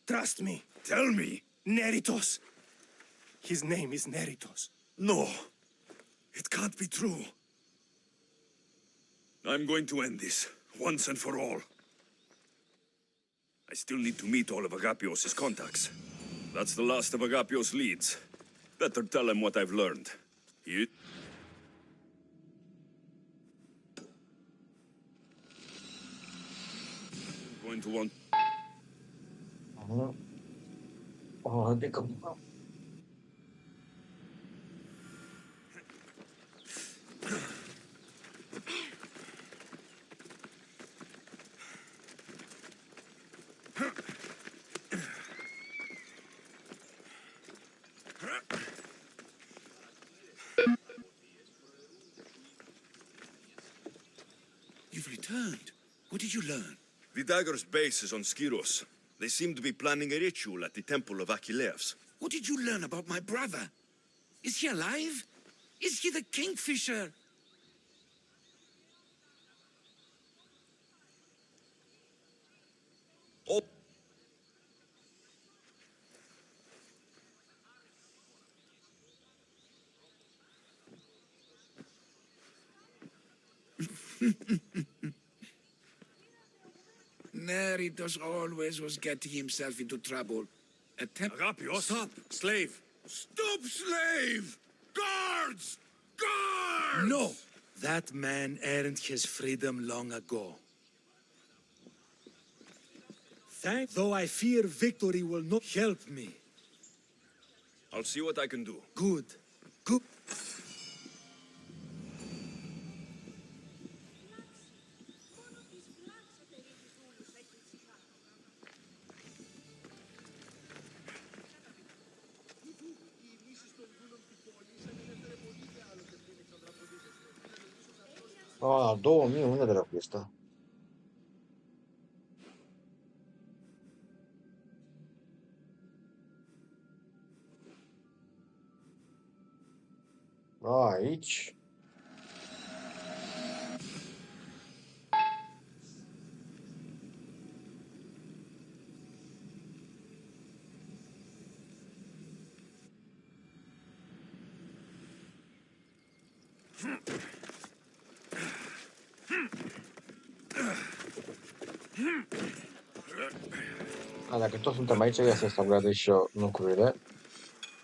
Speaker 11: Trust me.
Speaker 4: Tell me.
Speaker 11: Neritos. His name is Neritos.
Speaker 4: No. It can't be true. I'm going to end this, once and for all. I still need to meet all of Agapios' contacts. That's the last of Agapios' leads. Better tell him what I've learned. He... going to want...
Speaker 1: Oh, adică...
Speaker 6: You've returned. What did you learn?
Speaker 4: The dagger's base is on Skiros. They seem to be planning a ritual at the temple of Achilles.
Speaker 6: What did you learn about my brother? Is he alive? Is he the Kingfisher?
Speaker 4: Oh.
Speaker 6: Neritos always was getting himself into trouble.
Speaker 4: Agapios!
Speaker 3: Stop, slave!
Speaker 6: Stop, slave! Guards! Guards!
Speaker 9: No! That man earned his freedom long ago. Though I fear victory will not help me.
Speaker 4: I'll see what I can do.
Speaker 9: Good. Good.
Speaker 1: Ah, 2000, unde dracu este? Aici. Dacă toți suntem aici, ia să upgradez și eu lucrurile.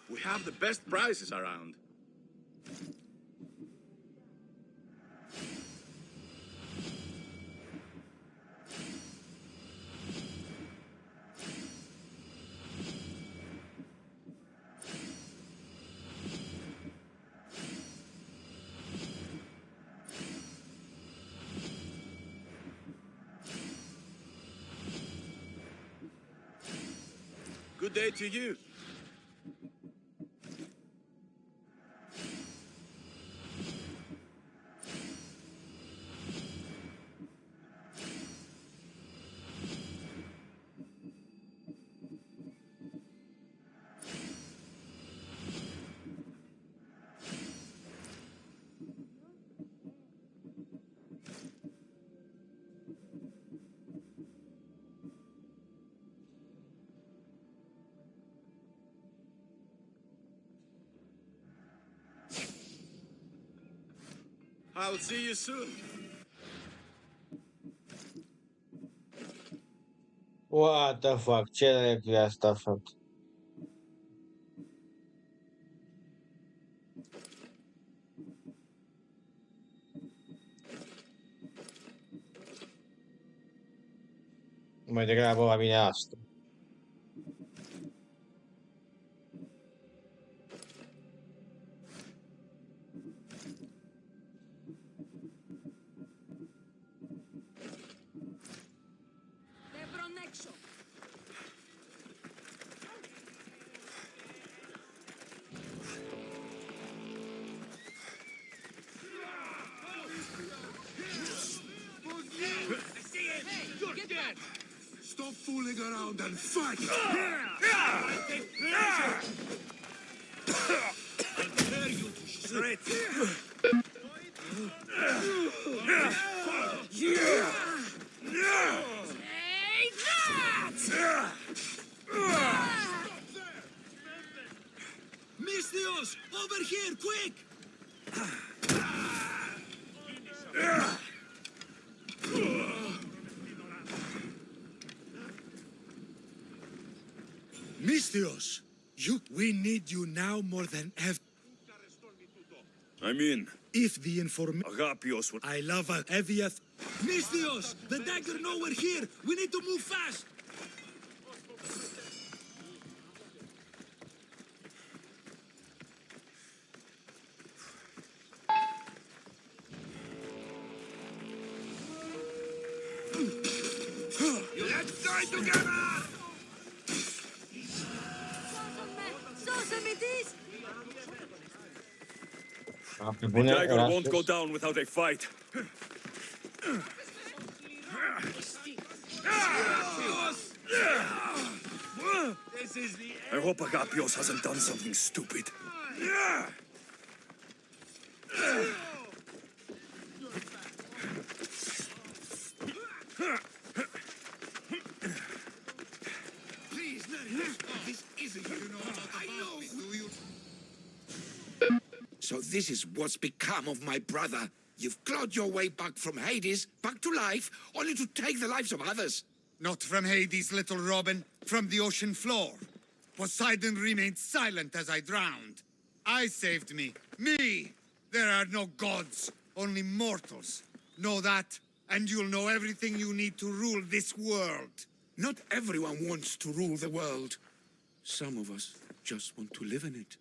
Speaker 4: We have the best prices around. Good day to you. I'll see you soon.
Speaker 1: What the fuck? Ce e asta, fapt? Mai degrabă la mine asta.
Speaker 6: Stop fooling around and fight! Prepare you to shreds!
Speaker 11: Misthios! Over here, quick!
Speaker 9: Misthios, we need you now more than ever.
Speaker 4: I'm in.
Speaker 9: If the information...
Speaker 4: Agapios will...
Speaker 9: I love Eviath.
Speaker 11: Misthios! The dagger nowhere here! We need to move fast!
Speaker 6: Let's die together!
Speaker 1: Pe
Speaker 4: The
Speaker 1: bune,
Speaker 4: dagger
Speaker 1: era
Speaker 4: won't
Speaker 1: sus.
Speaker 4: go down without a fight. I hope Agapios hasn't done something stupid.
Speaker 6: Please, this isn't you know. I know. So this is what's become of my brother. You've clawed your way back from Hades, back to life, only to take the lives of others.
Speaker 12: Not from Hades, little Robin, from the ocean floor. Poseidon remained silent as I drowned. I saved me. Me! There are no gods, only mortals. Know that, and you'll know everything you need to rule this world.
Speaker 6: Not everyone wants to rule the world. Some of us just want to live in it.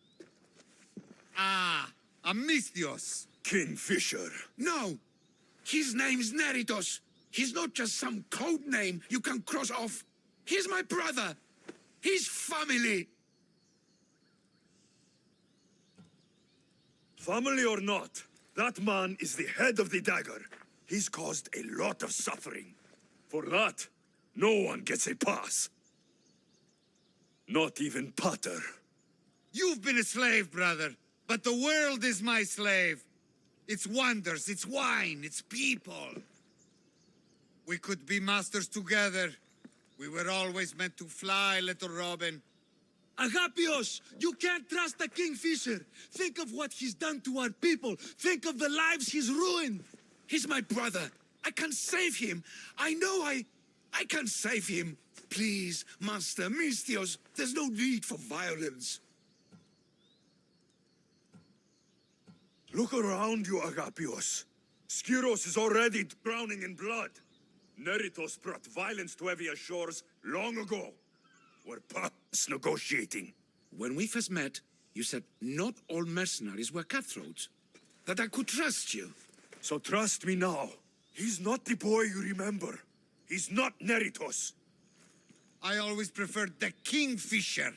Speaker 12: Ah, Amisthios.
Speaker 4: Kingfisher.
Speaker 6: No! His name's Neritos. He's not just some code name you can cross off. He's my brother. He's family.
Speaker 4: Family or not, that man is the head of the dagger. He's caused a lot of suffering. For that, no one gets a pass. Not even Pater.
Speaker 12: You've been a slave, brother, But the world is my slave. Its wonders, its wine, its people. We could be masters together. We were always meant to fly, little Robin.
Speaker 9: Agapios, you can't trust the Kingfisher. Think of what he's done to our people. Think of the lives he's ruined.
Speaker 6: He's my brother. I can save him. I know I can save him. Please, Master Misthios, there's no need for violence.
Speaker 4: Look around you, Agapios. Skyros is already drowning in blood. Neritos brought violence to Evia's shores long ago. We're past negotiating.
Speaker 6: When we first met, you said not all mercenaries were cutthroats. That I could trust you.
Speaker 4: So trust me now. He's not the boy you remember. He's not Neritos.
Speaker 12: I always preferred the Kingfisher.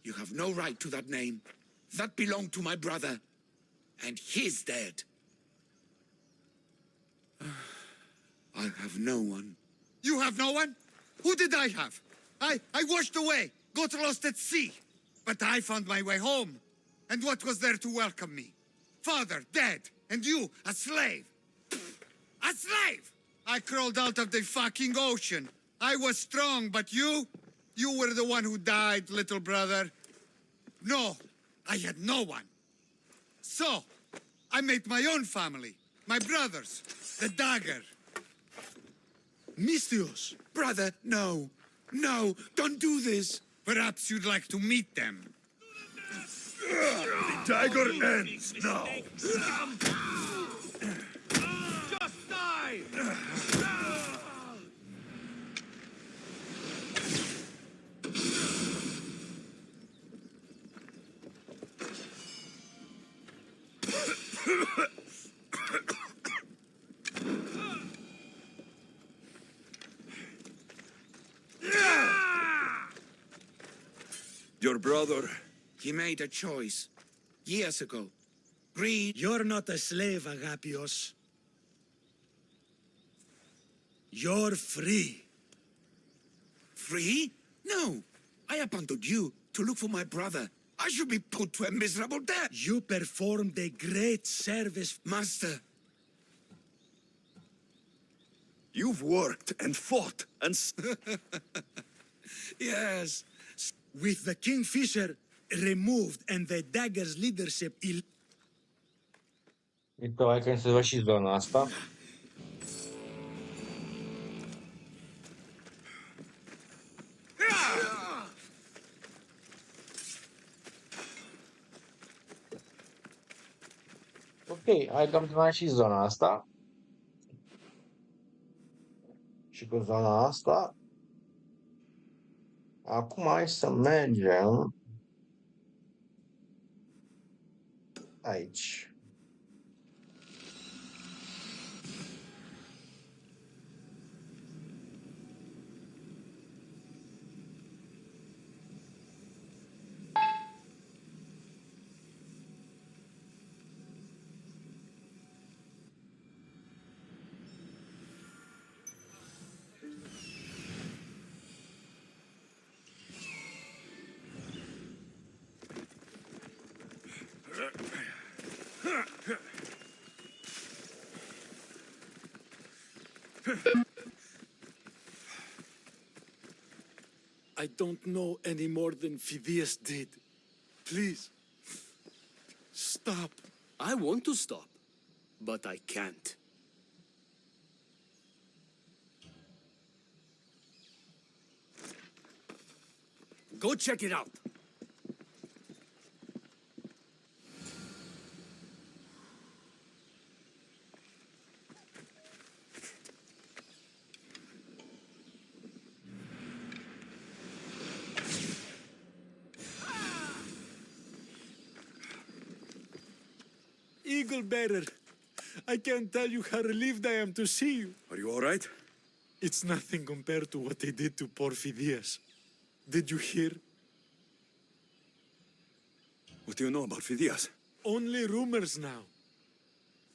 Speaker 6: You have no right to that name. That belonged to my brother. And he's dead. I have no one.
Speaker 12: You have no one? Who did I have? I washed away, got lost at sea. But I found my way home. And what was there to welcome me? Father, dead. And you, a slave. A slave! I crawled out of the fucking ocean. I was strong, but you were the one who died, little brother. No, I had no one. So, I made my own family. My brothers. The dagger.
Speaker 6: Misthios! Brother, no. No, don't do this.
Speaker 12: Perhaps you'd like to meet them.
Speaker 4: The dagger ends now.
Speaker 6: Just die!
Speaker 4: Your brother.
Speaker 6: He made a choice. Years ago. Greed.
Speaker 9: You're not a slave, Agapios. You're free.
Speaker 6: Free? No. I abandoned you to look for my brother. I should be put to a miserable death.
Speaker 9: You performed a great service.
Speaker 6: Master.
Speaker 4: You've worked and fought and...
Speaker 6: Yes.
Speaker 9: With the Kingfisher removed and the dagger's leadership
Speaker 1: Probabil că să văd și zona asta. Ok, hai că am terminat și zona asta. Și cu zona asta. Acum hai să mergem aici.
Speaker 9: I don't know any more than Phidias did. Please, stop.
Speaker 5: I want to stop, but I can't. Go check it out.
Speaker 9: Eagle Bearer, I can't tell you how relieved I am to see you.
Speaker 4: Are you all right?
Speaker 9: It's nothing compared to what they did to poor Phidias. Did you hear?
Speaker 4: What do you know about Phidias?
Speaker 9: Only rumors now.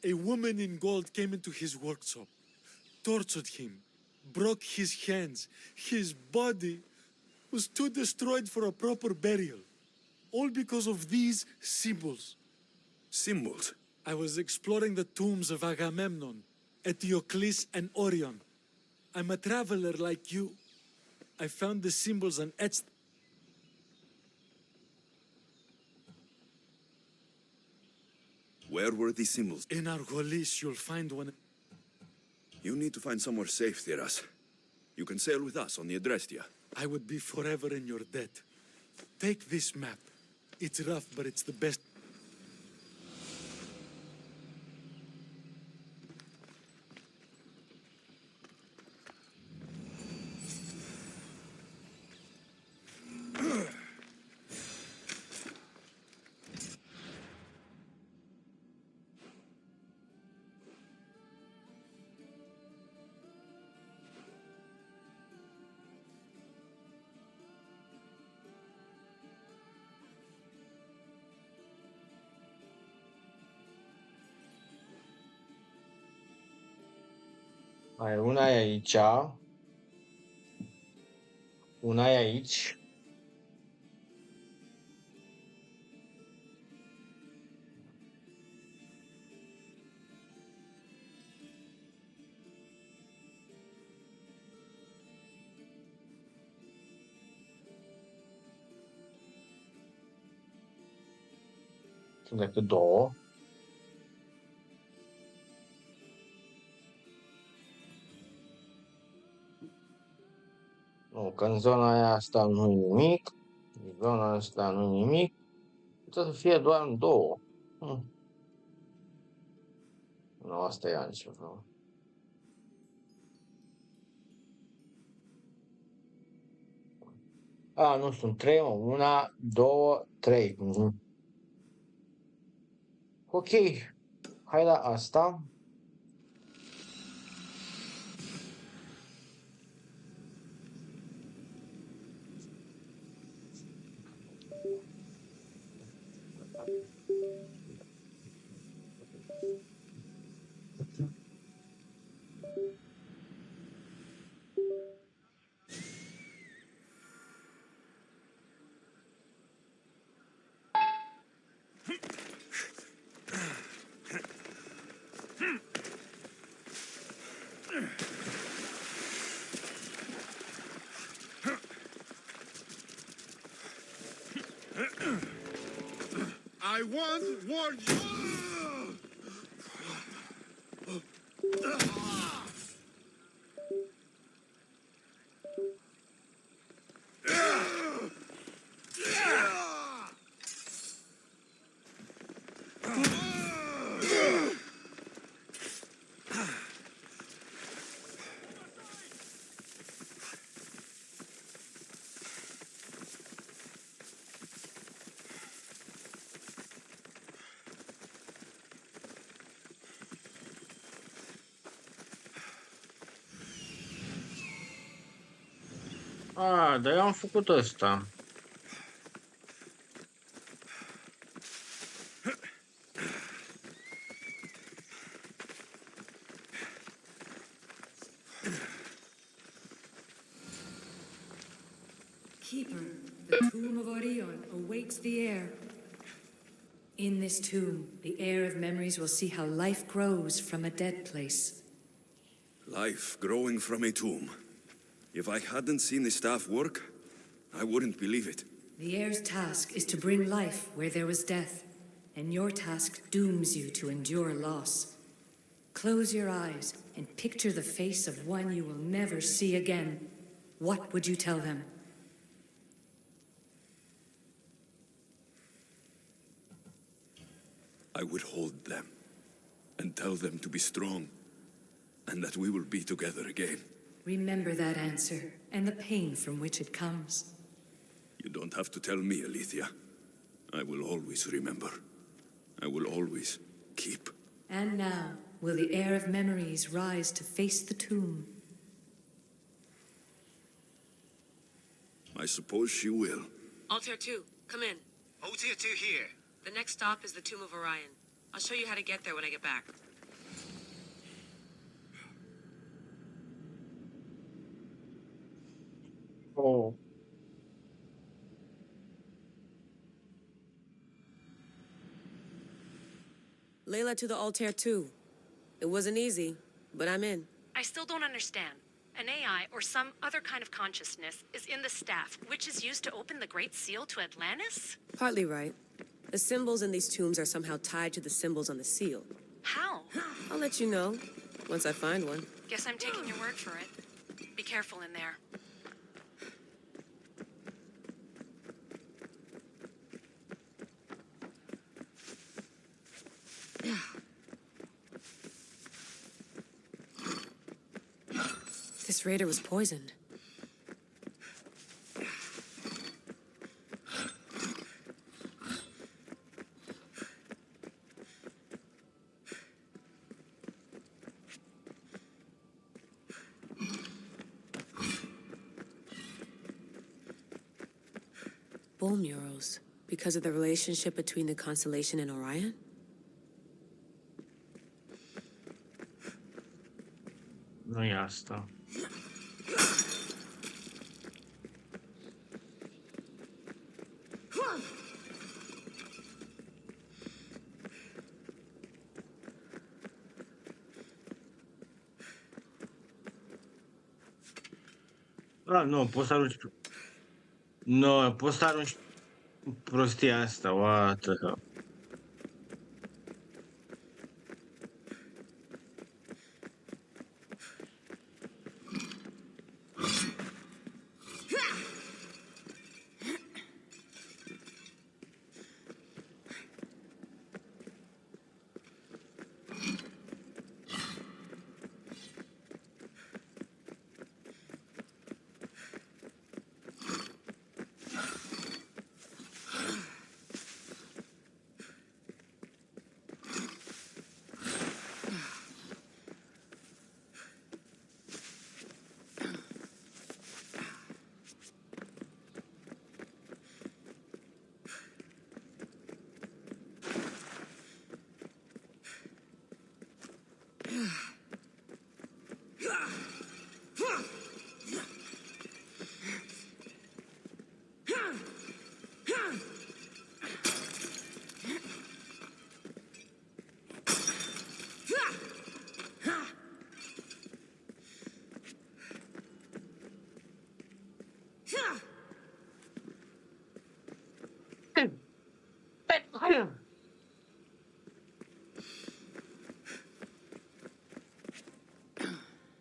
Speaker 9: A woman in gold came into his workshop, tortured him, broke his hands. His body was too destroyed for a proper burial. All because of these symbols.
Speaker 4: Symbols?
Speaker 9: I was exploring the tombs of Agamemnon, Eteocles, and Orion. I'm a traveler like you. I found the symbols and etched.
Speaker 4: Where were these symbols?
Speaker 9: In Argolis, you'll find one.
Speaker 4: You need to find somewhere safe, Theras. You can sail with us on the Adrestia.
Speaker 9: I would be forever in your debt. Take this map. It's rough, but it's the best.
Speaker 1: Mai una e aici. Una e aici. Sunt decât două. Nu, că în zona aia asta nu e nimic. În zona asta nu e nimic. Trebuie să fie doar în două. Nu, asta e altceva. A, nu sunt trei, mă. Una, două, trei. Ok. Hai la asta.
Speaker 12: I once warned you.
Speaker 1: A, dar eu am făcut ăsta.
Speaker 13: Keeper, the tomb of Orion awaits the heir. In this tomb, the heir of memories will see how life grows from a dead place.
Speaker 4: Life growing from a tomb. If I hadn't seen the staff work, I wouldn't believe it.
Speaker 13: The heir's task is to bring life where there was death, and your task dooms you to endure loss. Close your eyes and picture the face of one you will never see again. What would you tell them?
Speaker 4: I would hold them and tell them to be strong and that we will be together again.
Speaker 13: Remember that answer and the pain from which it comes.
Speaker 4: You don't have to tell me, Alethea. I will always remember. I will always keep.
Speaker 13: And now, will the heir of memories rise to face the tomb?
Speaker 4: I suppose she will.
Speaker 14: Altair 2, come in.
Speaker 15: Altair 2 here.
Speaker 14: The next stop is the Tomb of Orion. I'll show you how to get there when I get back.
Speaker 1: Oh.
Speaker 14: Layla to the altar too. It wasn't easy, but I'm in.
Speaker 15: I still don't understand. An AI or some other kind of consciousness is in the staff, which is used to open the Great Seal to Atlantis?
Speaker 14: Partly right. The symbols in these tombs are somehow tied to the symbols on the seal.
Speaker 15: How?
Speaker 14: I'll let you know, once I find one.
Speaker 15: Guess I'm taking your word for it. Be careful in there.
Speaker 14: This raider was poisoned. Bull murals, because of the relationship between the constellation and Orion?
Speaker 1: Nu e asta. Ah, nu, poți să arunci... Nu, poți să arunci prostia asta, what the hell.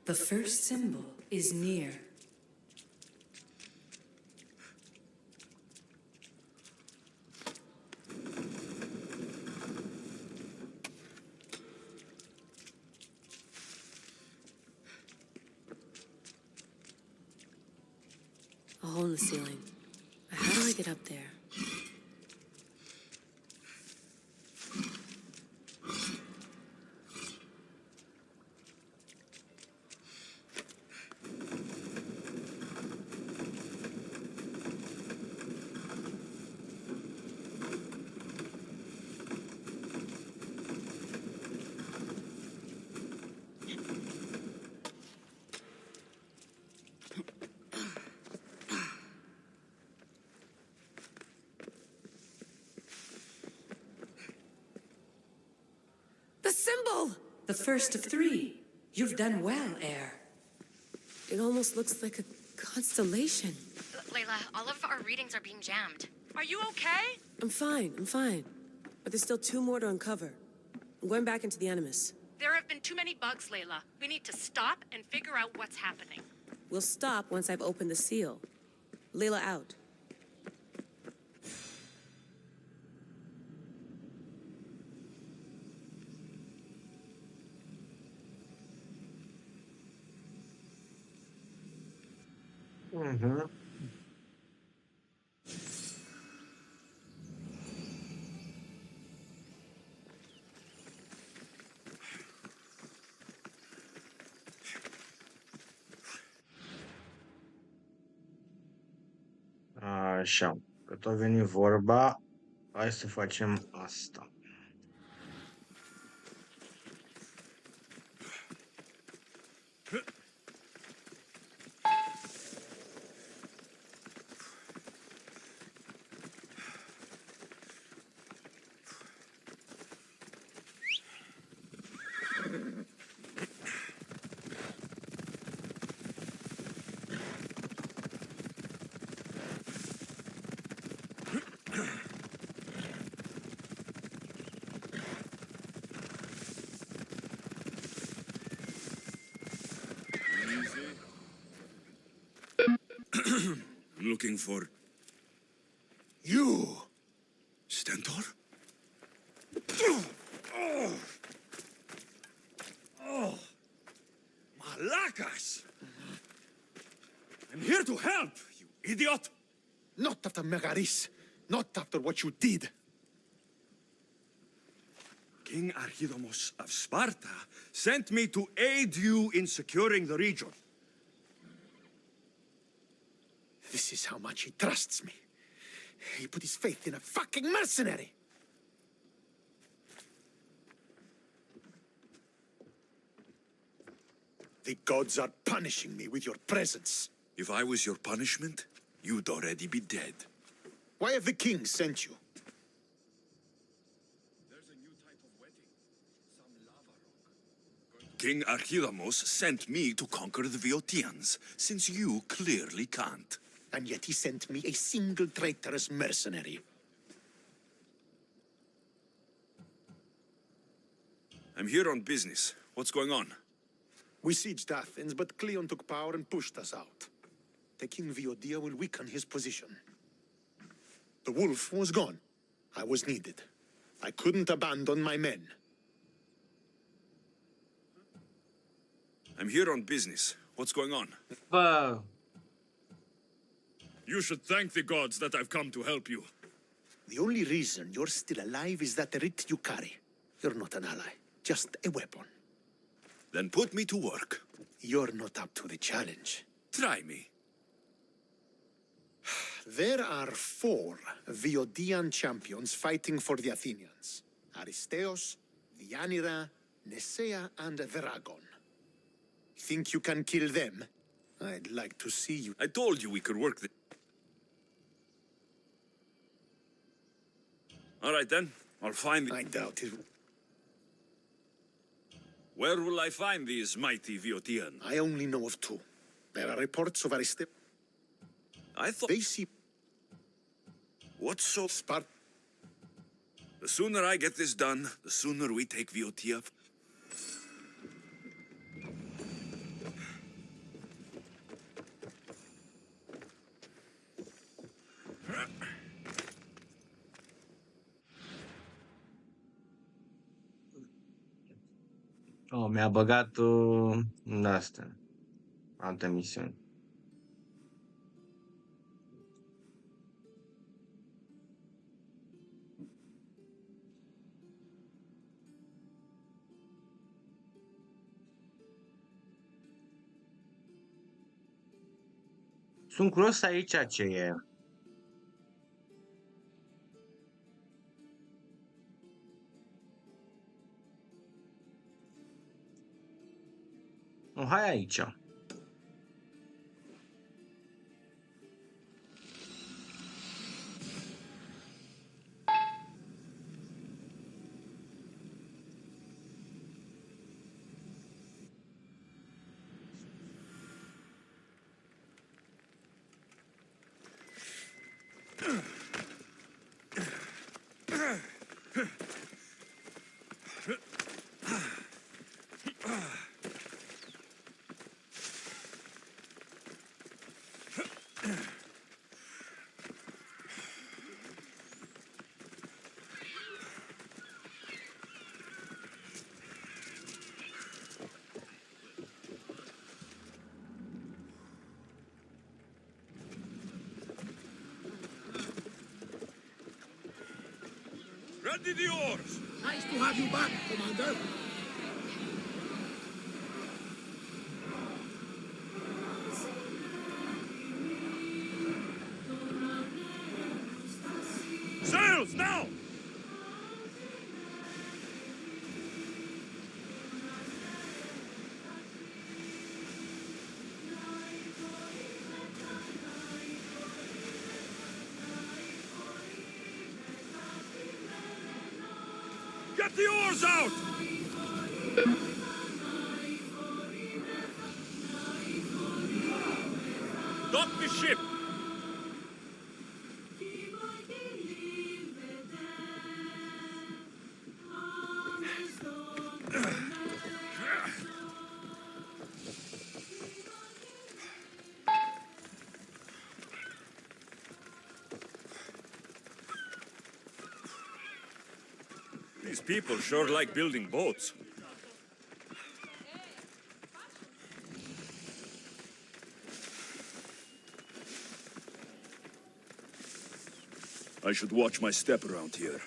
Speaker 13: The first symbol is near.
Speaker 14: A hole in the ceiling. How do I get up there? The symbol!
Speaker 13: The first of three. You've done well, heir.
Speaker 14: It almost looks like a constellation.
Speaker 15: Layla, all of our readings are being jammed. Are you okay?
Speaker 14: I'm fine. But there's still two more to uncover. I'm going back into the Animus.
Speaker 15: There have been too many bugs, Layla. We need to stop and figure out what's happening.
Speaker 14: We'll stop once I've opened the seal. Layla out.
Speaker 1: Mhm. Așa, că tot veni vorba, hai să facem asta.
Speaker 4: looking for...
Speaker 6: You!
Speaker 4: Stentor?
Speaker 6: Malakas! I'm here to help, you idiot! Not after Megaris. Not after what you did. King Archidomos of Sparta sent me to aid you in securing the region. This is how much he trusts me. He put his faith in a fucking mercenary. The gods are punishing me with your presence.
Speaker 4: If I was your punishment, you'd already be dead.
Speaker 6: Why have the king sent you?
Speaker 4: King Archidamos sent me to conquer the Viotians, since you clearly can't.
Speaker 6: And yet he sent me a single traitorous mercenary.
Speaker 4: I'm here on business. What's going on?
Speaker 6: We sieged Athens, but Cleon took power and pushed us out. Taking Viotia will weaken his position. The wolf was gone. I was needed. I couldn't abandon my men.
Speaker 4: I'm here on business. What's going on?
Speaker 1: Bă,
Speaker 4: You should thank the gods that I've come to help you.
Speaker 6: The only reason you're still alive is that writ you carry. You're not an ally, just a weapon.
Speaker 4: Then put me to work.
Speaker 6: You're not up to the challenge.
Speaker 4: Try me.
Speaker 6: There are 4 Viodian champions fighting for the Athenians. Aristeos, Deianira, Nesea, and Veragon. Think you can kill them? I'd like to see you.
Speaker 4: I told you we could work this. All right then, I'll find...
Speaker 6: I doubt it.
Speaker 4: Where will I find these mighty Viotians?
Speaker 6: I only know of 2. There are reports of Aristeos.
Speaker 4: I thought...
Speaker 6: They see...
Speaker 4: What's so...
Speaker 6: Spart...
Speaker 4: The sooner I get this done, the sooner we take Viotia.
Speaker 1: oh, mi-a băgat în asta. Altă misiune. Sunt curios aici ce e. Oh, hai aici.
Speaker 4: Ready the oars!
Speaker 11: Nice to have you back, Commander.
Speaker 4: Sails now! Get the oars out! Dock the ship! These people sure like building boats. I should watch my step around here.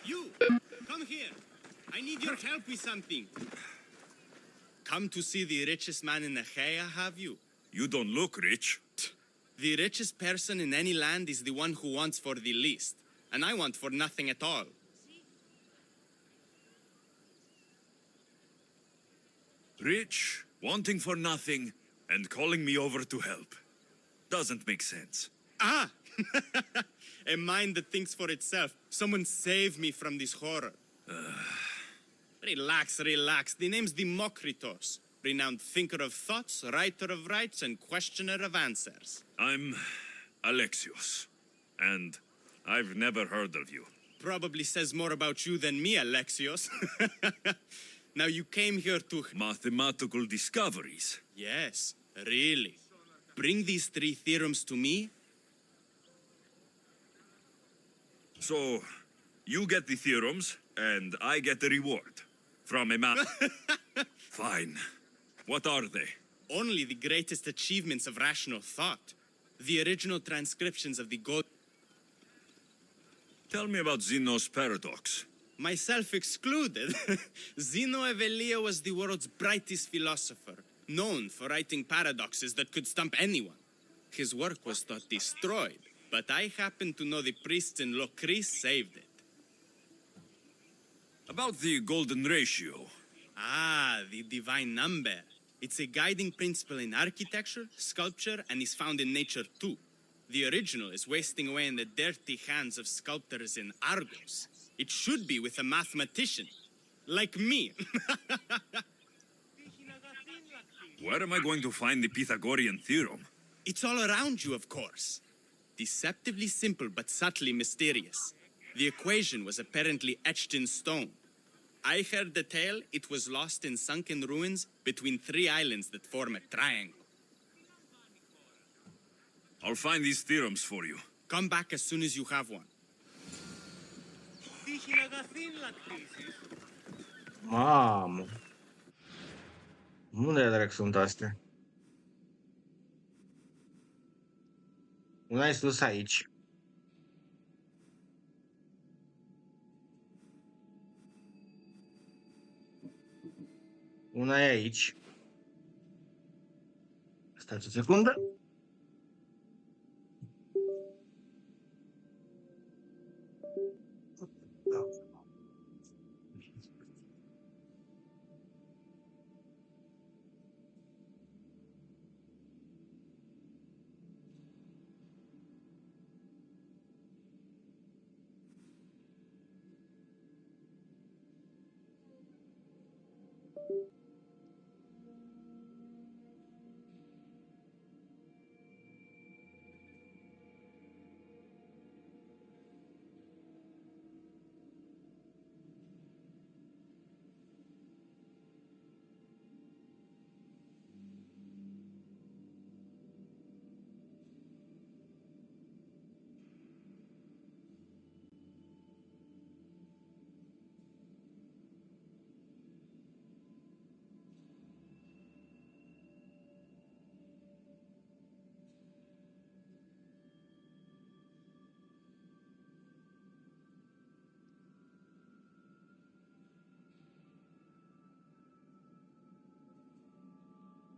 Speaker 3: You! Come here! I need your help with something. Come to see the richest man in Achaia, have you?
Speaker 4: You don't look rich.
Speaker 3: The richest person in any land is the one who wants for the least, and I want for nothing at all.
Speaker 4: Rich, wanting for nothing, and calling me over to help. Doesn't make sense.
Speaker 3: Ah! A mind that thinks for itself. Someone save me from this horror. Relax, relax. The name's Democritus. Renowned thinker of thoughts, writer of rights, and questioner of answers.
Speaker 4: I'm Alexios, and I've never heard of you.
Speaker 3: Probably says more about you than me, Alexios. Now you came here to...
Speaker 4: Mathematical discoveries.
Speaker 3: Yes, really. Bring these 3 theorems to me.
Speaker 4: So, you get the theorems, and I get the reward. From a man. Fine. What are they?
Speaker 3: Only the greatest achievements of rational thought. The original transcriptions of the God...
Speaker 4: Tell me about Zeno's paradox.
Speaker 3: Myself excluded. Zeno of Elea was the world's brightest philosopher, known for writing paradoxes that could stump anyone. His work was thought destroyed, but I happen to know the priests in Locris saved it.
Speaker 4: About the golden ratio.
Speaker 3: Ah, the divine number. It's a guiding principle in architecture, sculpture, and is found in nature too. The original is wasting away in the dirty hands of sculptors in Argos. It should be with a mathematician. Like me.
Speaker 4: Where am I going to find the Pythagorean theorem?
Speaker 3: It's all around you, of course. Deceptively simple, but subtly mysterious. The equation was apparently etched in stone. I heard the tale it was lost in sunken ruins between 3 islands that form a triangle.
Speaker 4: I'll find these theorems for you.
Speaker 3: Come back as soon as you have one.
Speaker 1: Mamă! Unde drac sunt astea? Una e sus aici. Una e aici. Stați o secundă.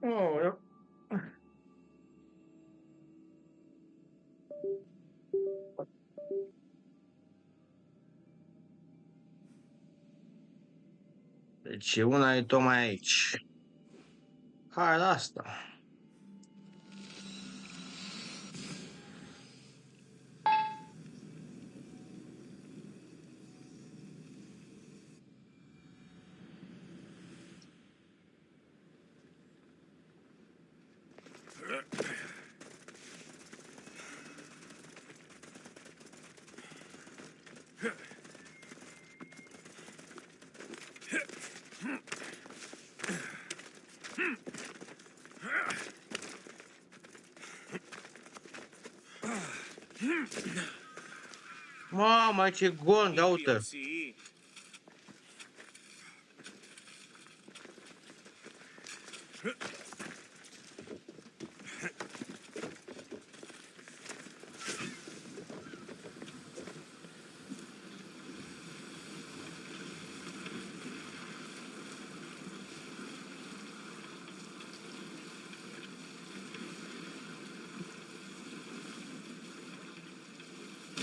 Speaker 1: Oh, deci una e tocmai aici. Hai la asta. Mamă, ce gol, da uite.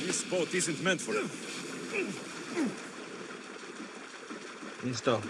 Speaker 4: This boat isn't meant for him.
Speaker 1: Mișto.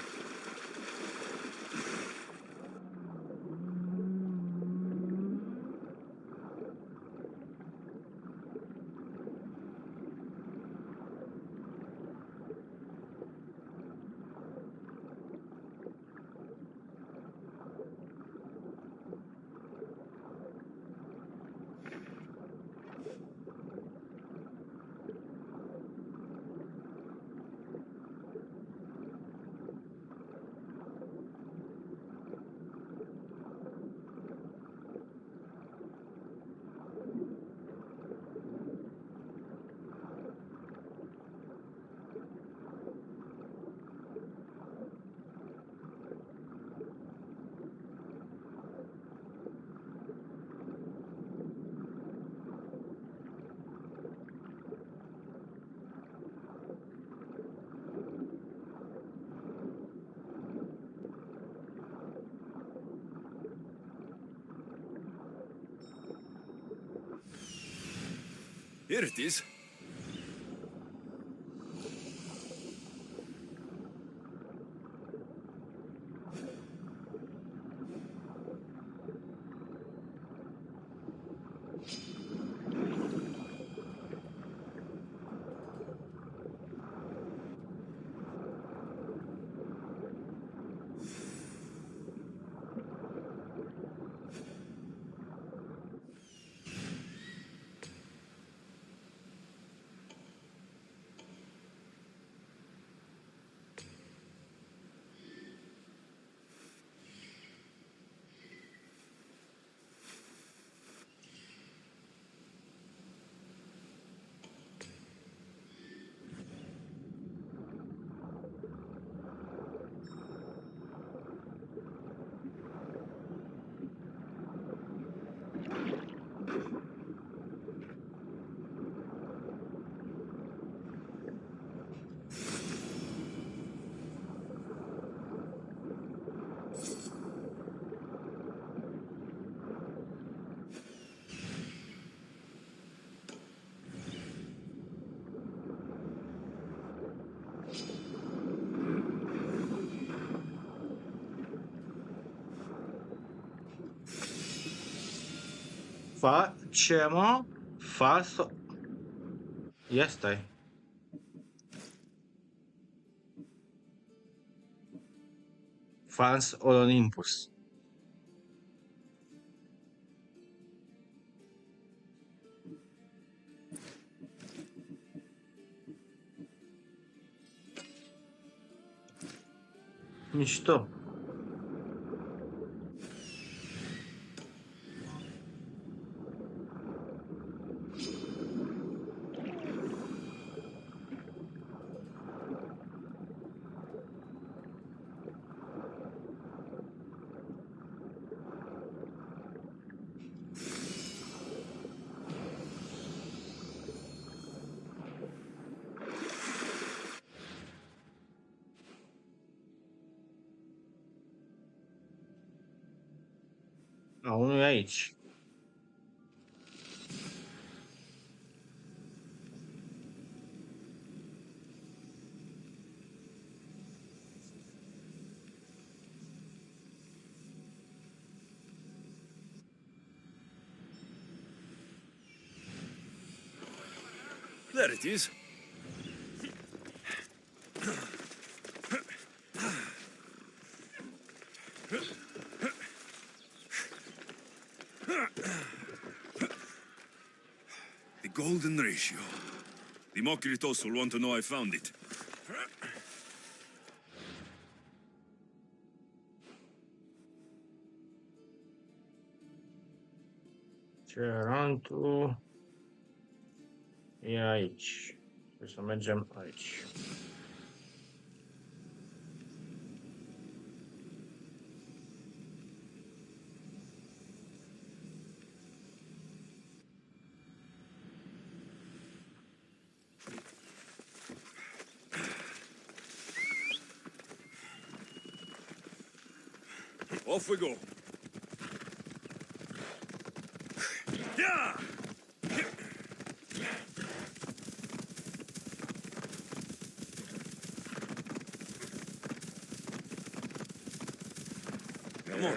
Speaker 4: Here it is. Facem falso. Ia stai. Fals Olympus. Mișto.
Speaker 1: Unul e aici.
Speaker 4: There it is. The golden ratio. The Mokritos will want to know I found it.
Speaker 1: Cerantul e aici. Trebuie să mergem aici.
Speaker 4: Off we go. Yeah! Come on.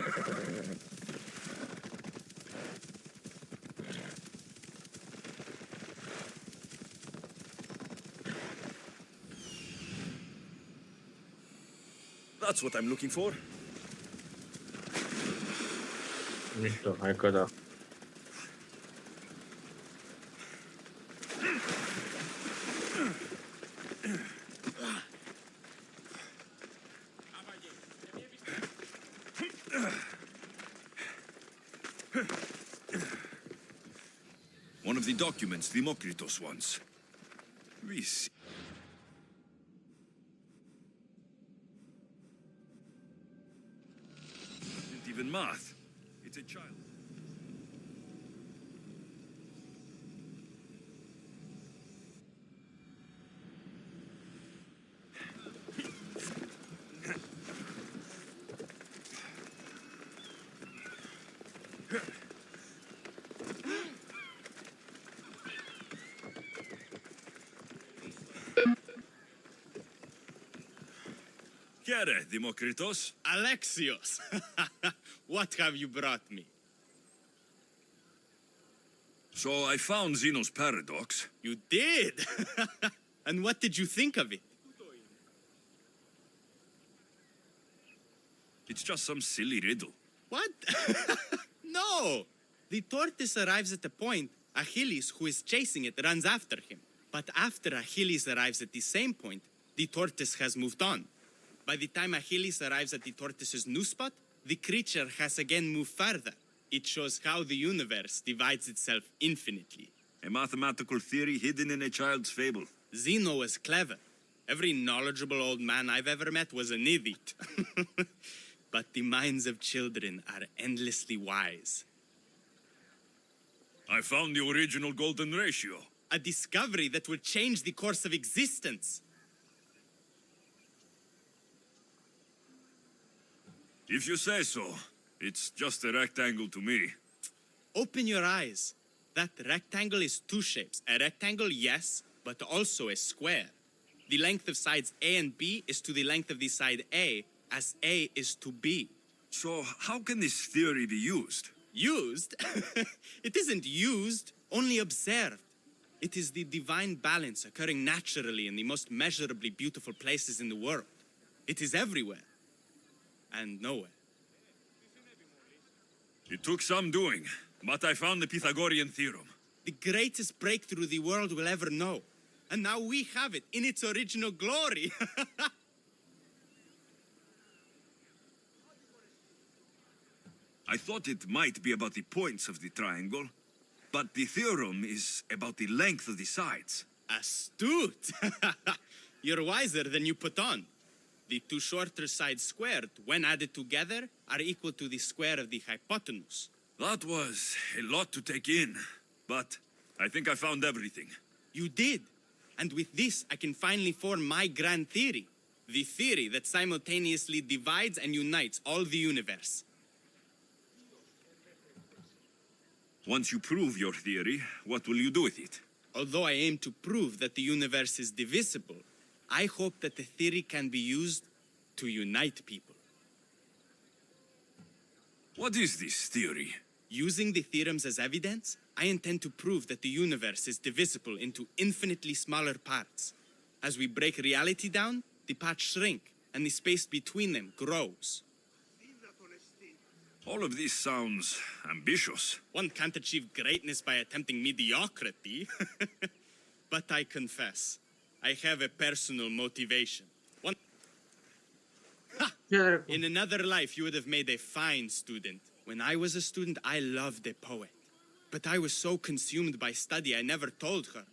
Speaker 4: That's what I'm looking for.
Speaker 1: Mișto, hai că da.
Speaker 4: One of the documents Demokritos wants. We see. Isn't even math. It's a child. Chiare, Demokritos?
Speaker 3: Alexios! What have you brought me?
Speaker 4: So I found Zeno's paradox.
Speaker 3: You did? And what did you think of it?
Speaker 4: It's just some silly riddle.
Speaker 3: What? No! The tortoise arrives at a point, Achilles, who is chasing it, runs after him. But after Achilles arrives at the same point, the tortoise has moved on. By the time Achilles arrives at the tortoise's new spot, the creature has again moved further. It shows how the universe divides itself infinitely.
Speaker 4: A mathematical theory hidden in a child's fable.
Speaker 3: Zeno was clever. Every knowledgeable old man I've ever met was an idiot. But the minds of children are endlessly wise.
Speaker 4: I found the original golden ratio.
Speaker 3: A discovery that will change the course of existence.
Speaker 4: If you say so, it's just a rectangle to me.
Speaker 3: Open your eyes. That rectangle is two shapes. A rectangle, yes, but also a square. The length of sides A and B is to the length of the side A, as A is to B.
Speaker 4: So how can this theory be used?
Speaker 3: Used? It isn't used, only observed. It is the divine balance occurring naturally in the most measurably beautiful places in the world. It is everywhere. And nowhere.
Speaker 4: It took some doing, but I found the Pythagorean theorem.
Speaker 3: The greatest breakthrough the world will ever know. And now we have it in its original glory.
Speaker 4: I thought it might be about the points of the triangle, but the theorem is about the length of the sides.
Speaker 3: Astute! You're wiser than you put on. The two shorter sides squared, when added together, are equal to the square of the hypotenuse.
Speaker 4: That was a lot to take in, but I think I found everything.
Speaker 3: You did. And with this, I can finally form my grand theory. The theory that simultaneously divides and unites all the universe.
Speaker 4: Once you prove your theory, what will you do with it?
Speaker 3: Although I aim to prove that the universe is divisible, I hope that the theory can be used to unite people.
Speaker 4: What is this theory?
Speaker 3: Using the theorems as evidence, I intend to prove that the universe is divisible into infinitely smaller parts. As we break reality down, the parts shrink, and the space between them grows.
Speaker 4: All of this sounds ambitious.
Speaker 3: One can't achieve greatness by attempting mediocrity. But I confess, I have a personal motivation. In another life, you would have made a fine student. When I was a student, I loved a poet. But I was so consumed by study, I never told her.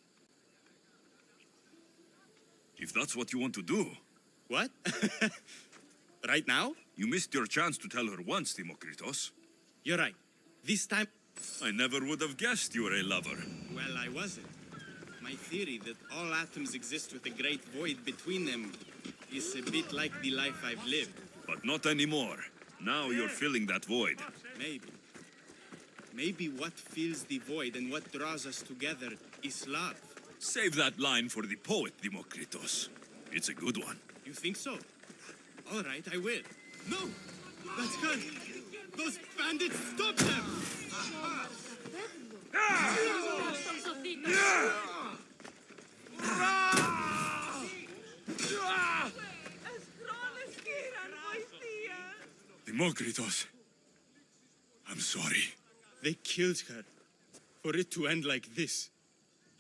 Speaker 4: If that's what you want to do.
Speaker 3: What? Right now?
Speaker 4: You missed your chance to tell her once, Demokritos.
Speaker 3: You're right. This time...
Speaker 4: I never would have guessed you were a lover.
Speaker 3: Well, I wasn't. My theory that all atoms exist with a great void between them is a bit like the life I've lived.
Speaker 4: But not anymore. Now you're filling that void.
Speaker 3: Maybe. Maybe what fills the void and what draws us together is love.
Speaker 4: Save that line for the poet, Demokritos. It's a good one.
Speaker 3: You think so? All right, I will. No! That's good! Those bandits, stop them!
Speaker 4: Demokritos, I'm sorry.
Speaker 3: They killed her. For it to end like this,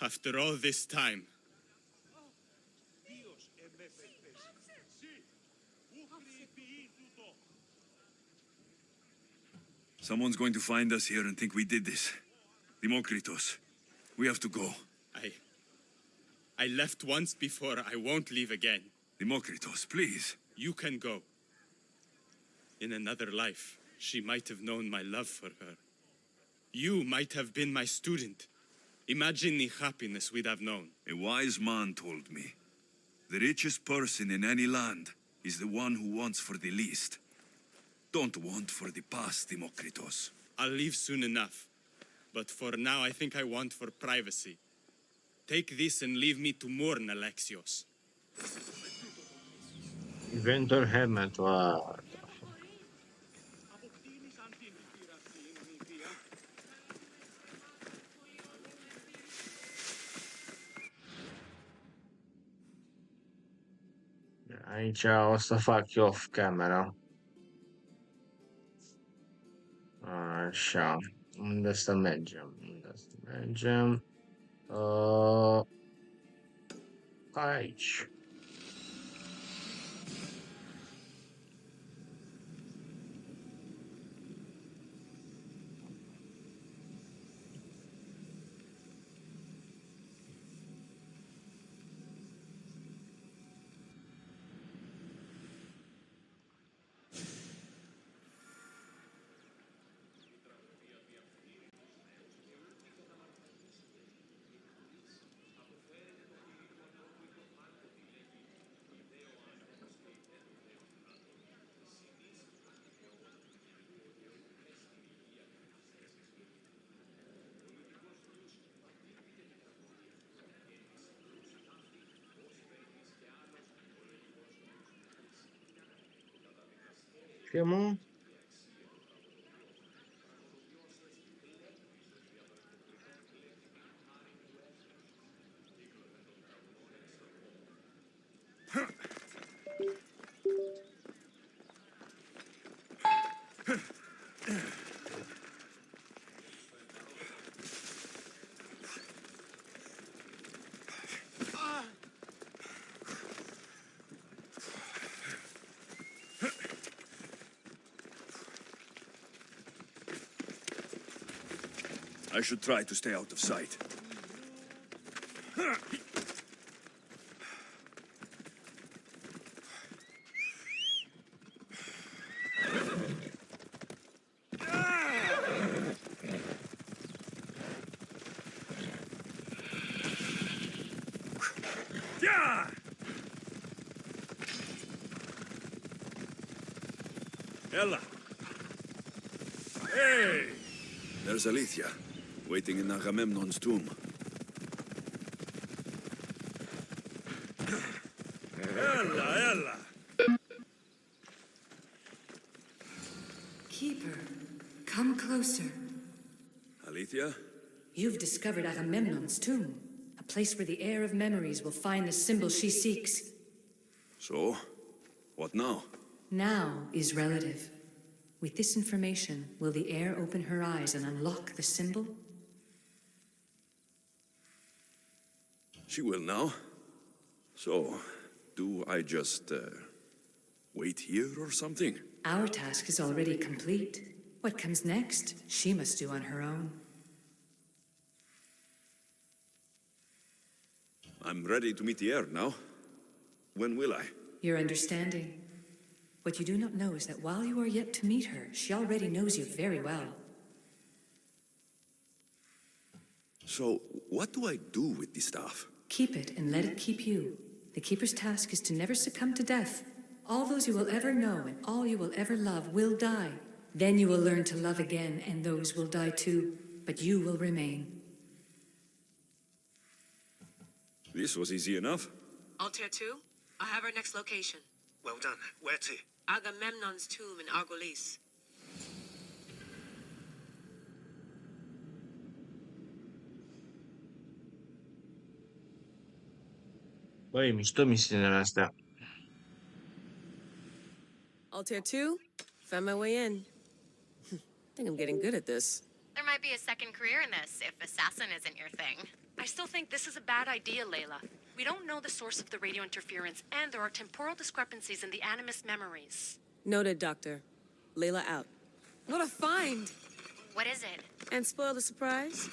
Speaker 3: after all this time.
Speaker 4: Someone's going to find us here and think we did this. Demokritos, we have to go.
Speaker 3: I left once before, I won't leave again.
Speaker 4: Demokritos, please.
Speaker 3: You can go. In another life, she might have known my love for her. You might have been my student. Imagine the happiness we'd have known.
Speaker 4: A wise man told me, the richest person in any land is the one who wants for the least. Don't want for the past, Demokritos.
Speaker 3: I'll leave soon enough. But for now, I think I want for privacy. Take this and leave me to mourn, Alexios.
Speaker 1: Inventor helmet, what? Aici o să fac eu off camera. Așa. Unde să mergem? Aici. Ce mă?
Speaker 4: I should try to stay out of sight. Ella! Hey! There's Alethea. waiting in Agamemnon's tomb.
Speaker 6: Ella!
Speaker 13: Keeper, come closer.
Speaker 4: Alethea?
Speaker 13: You've discovered Agamemnon's tomb, a place where the heir of memories will find the symbol she seeks.
Speaker 4: So? What now?
Speaker 13: Now is relative. With this information, will the heir open her eyes and unlock the symbol?
Speaker 4: She will now. So, do I just, wait here or something?
Speaker 13: Our task is already complete. What comes next, she must do on her own.
Speaker 4: I'm ready to meet the heir now. When will I?
Speaker 13: Your understanding. What you do not know is that while you are yet to meet her, she already knows you very well.
Speaker 4: So, what do I do with the staff?
Speaker 13: Keep it and let it keep you. The Keeper's task is to never succumb to death. All those you will ever know and all you will ever love will die. Then you will learn to love again, and those will die too. But you will remain.
Speaker 4: This was easy enough.
Speaker 14: Altair 2, I have our next location.
Speaker 11: Well done. Where to?
Speaker 14: Agamemnon's tomb in Argolis.
Speaker 1: Băi, mișto misiunile astea.
Speaker 14: Altair 2, found my way in. I think I'm getting good at this.
Speaker 15: There might be a second career in this if Assassin isn't your thing. I still think this is a bad idea, Layla. We don't know the source of the radio interference, and there are temporal discrepancies in the Animus memories.
Speaker 14: Noted, Doctor. Layla out. What a find!
Speaker 15: What is it?
Speaker 14: And spoil the surprise?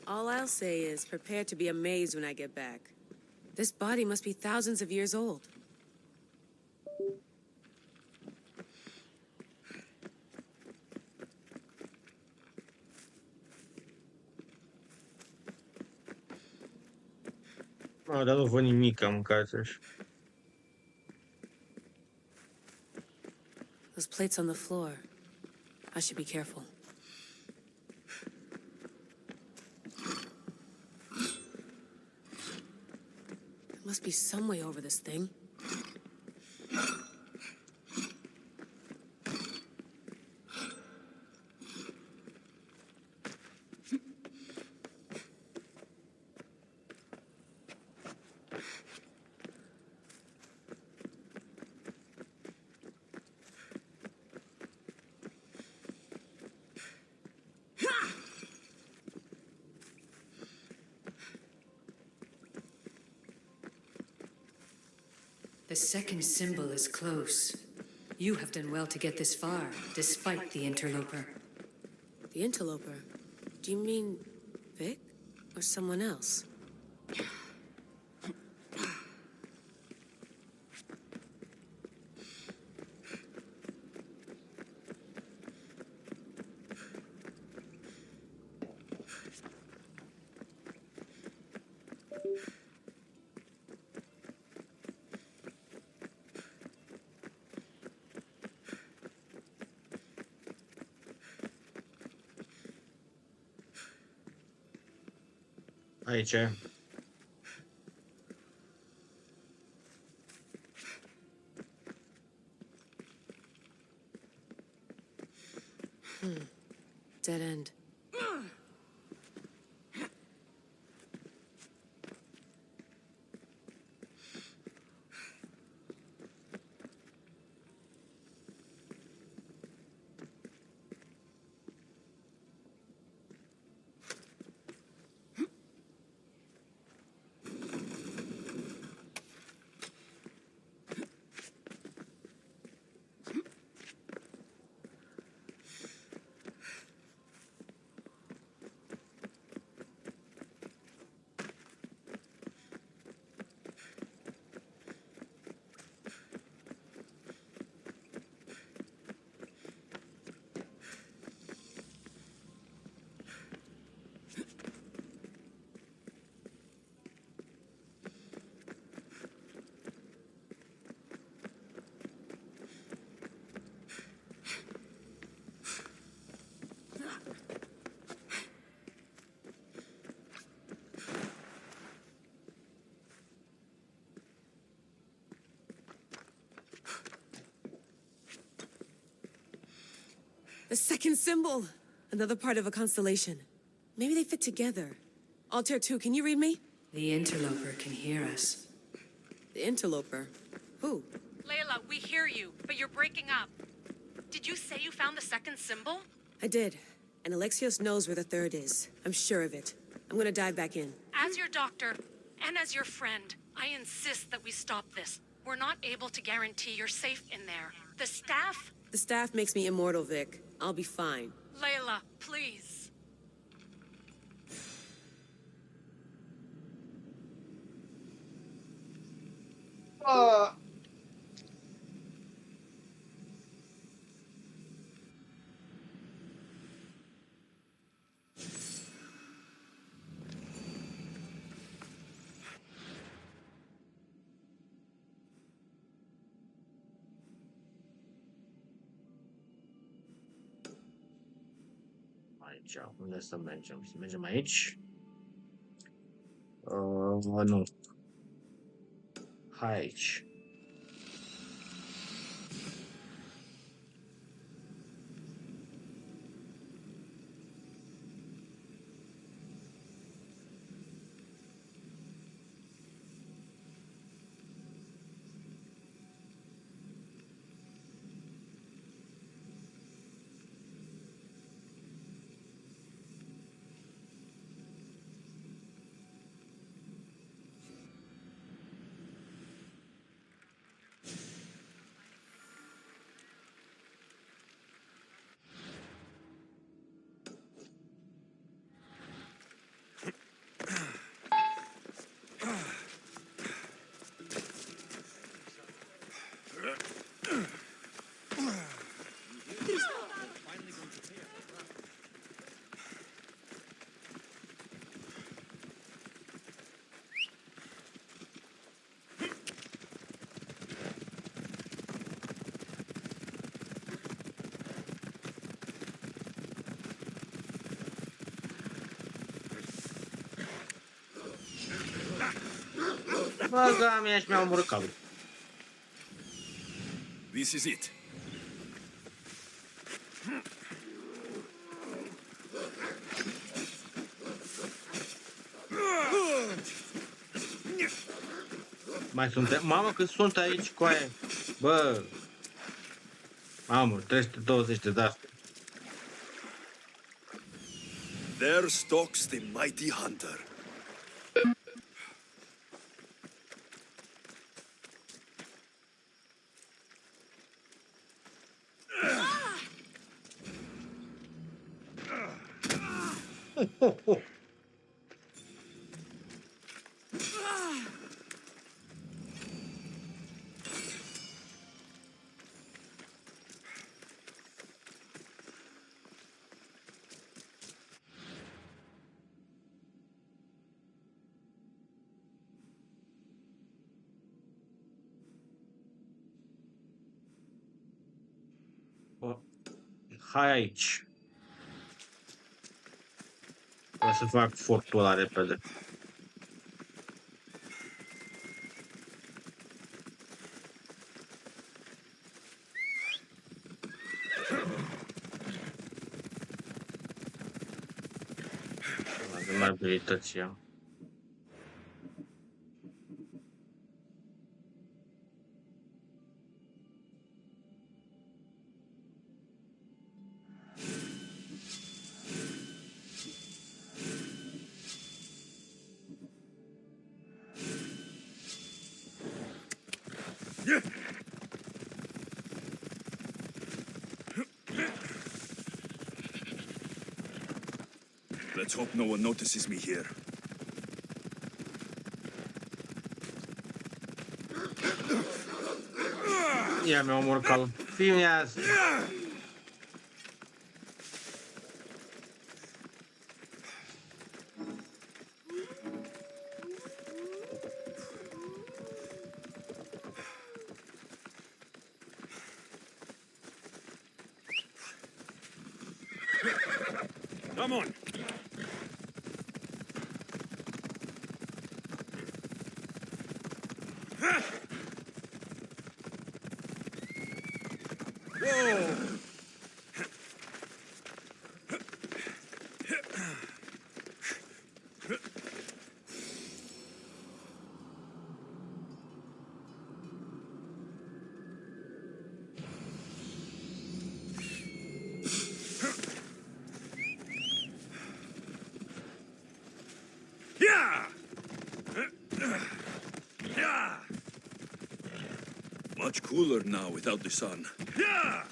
Speaker 14: All I'll say is prepare to be amazed when I get back. This body must be thousands of years old.
Speaker 1: Dar nu văd nimic, am mâncat așa.
Speaker 14: Those plates on the floor. I should be careful. There must be some way over this thing.
Speaker 13: The second symbol is close. You have done well to get this far, despite the interloper.
Speaker 14: The interloper? Do you mean Vic or someone else?
Speaker 1: Aici e.
Speaker 14: Dead end. The second symbol! Another part of a constellation. Maybe they fit together. Altair 2, can you read me?
Speaker 13: The interloper can hear us.
Speaker 14: The interloper? Who?
Speaker 15: Layla, we hear you, but you're breaking up. Did you say you found the second symbol?
Speaker 14: I did. And Alexios knows where the third is. I'm sure of it. I'm gonna dive back in.
Speaker 15: As your doctor, and as your friend, I insist that we stop this. We're not able to guarantee you're safe in there. The staff?
Speaker 14: The staff makes me immortal, Vic. I'll be fine.
Speaker 15: Layla, please.
Speaker 1: Aici, unde să mergem? Să mergem aici? Nu. Hai aici. Băga mea și mi-a omorât calul.
Speaker 4: This is it.
Speaker 1: Mai suntem? Mamă, cât sunt aici cu aia. Bă. Mamă, 320 de date.
Speaker 4: There stalks the mighty hunter.
Speaker 1: Hai aici. Vreau să fac fortul ăla repede. Avem abilități ea.
Speaker 4: Let's hope no one notices me here.
Speaker 1: Ia mi-a omorât calul. Filmează!
Speaker 4: Come on. Whoa! cooler now without the sun. Yeah!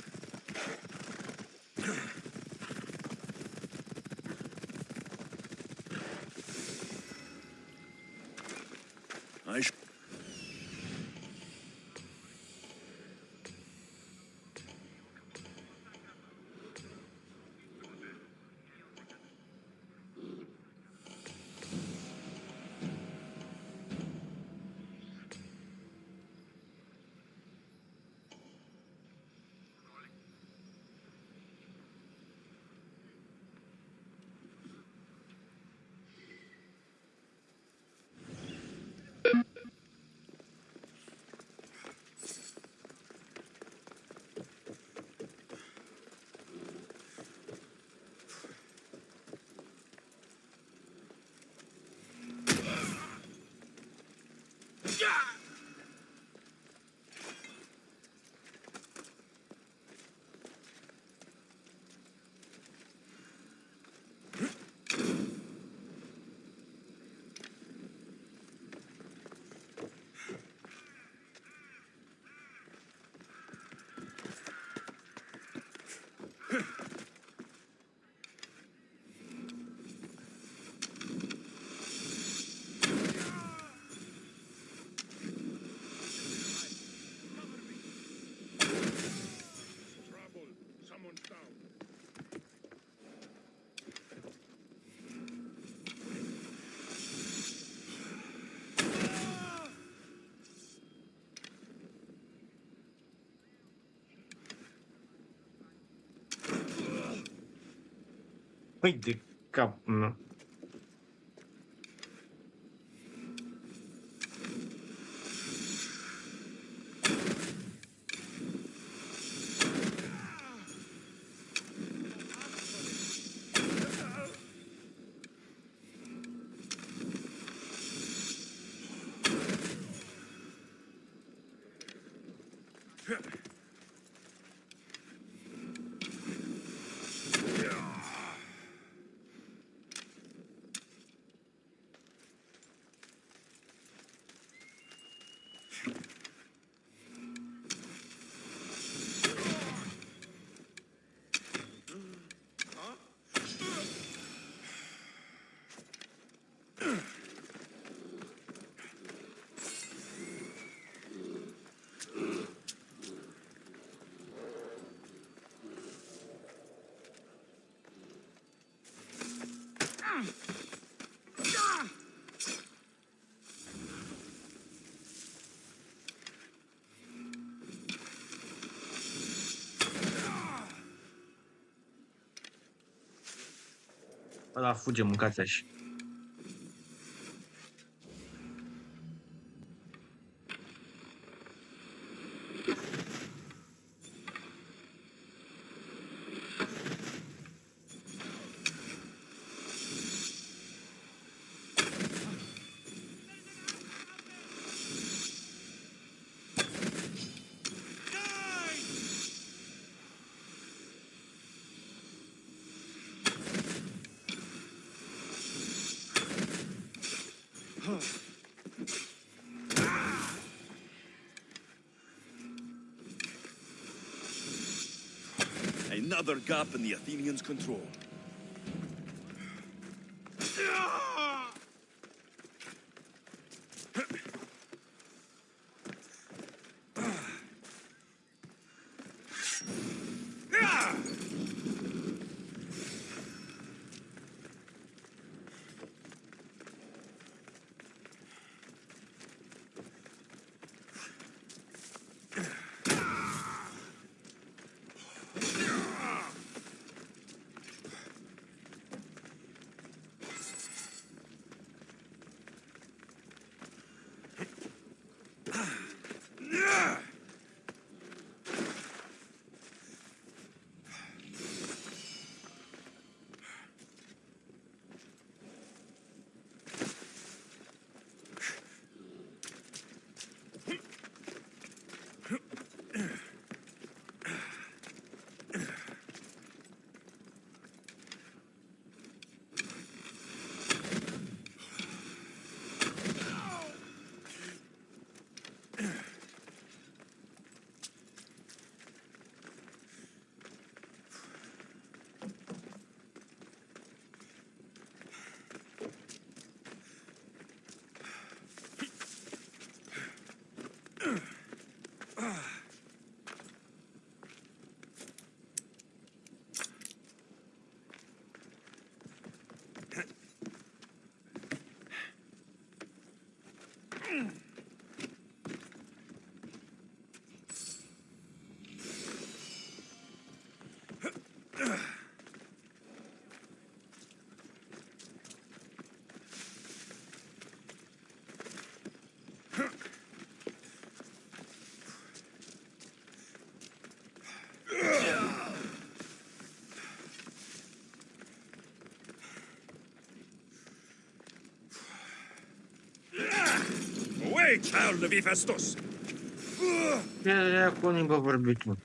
Speaker 4: I sh
Speaker 1: Păi de cap, nu. Ăla fuge, mâncați așa.
Speaker 4: Another gap in the Athenians' control. Hey, child of Hephaestus!
Speaker 1: Ce cu limbă vorbit, mă?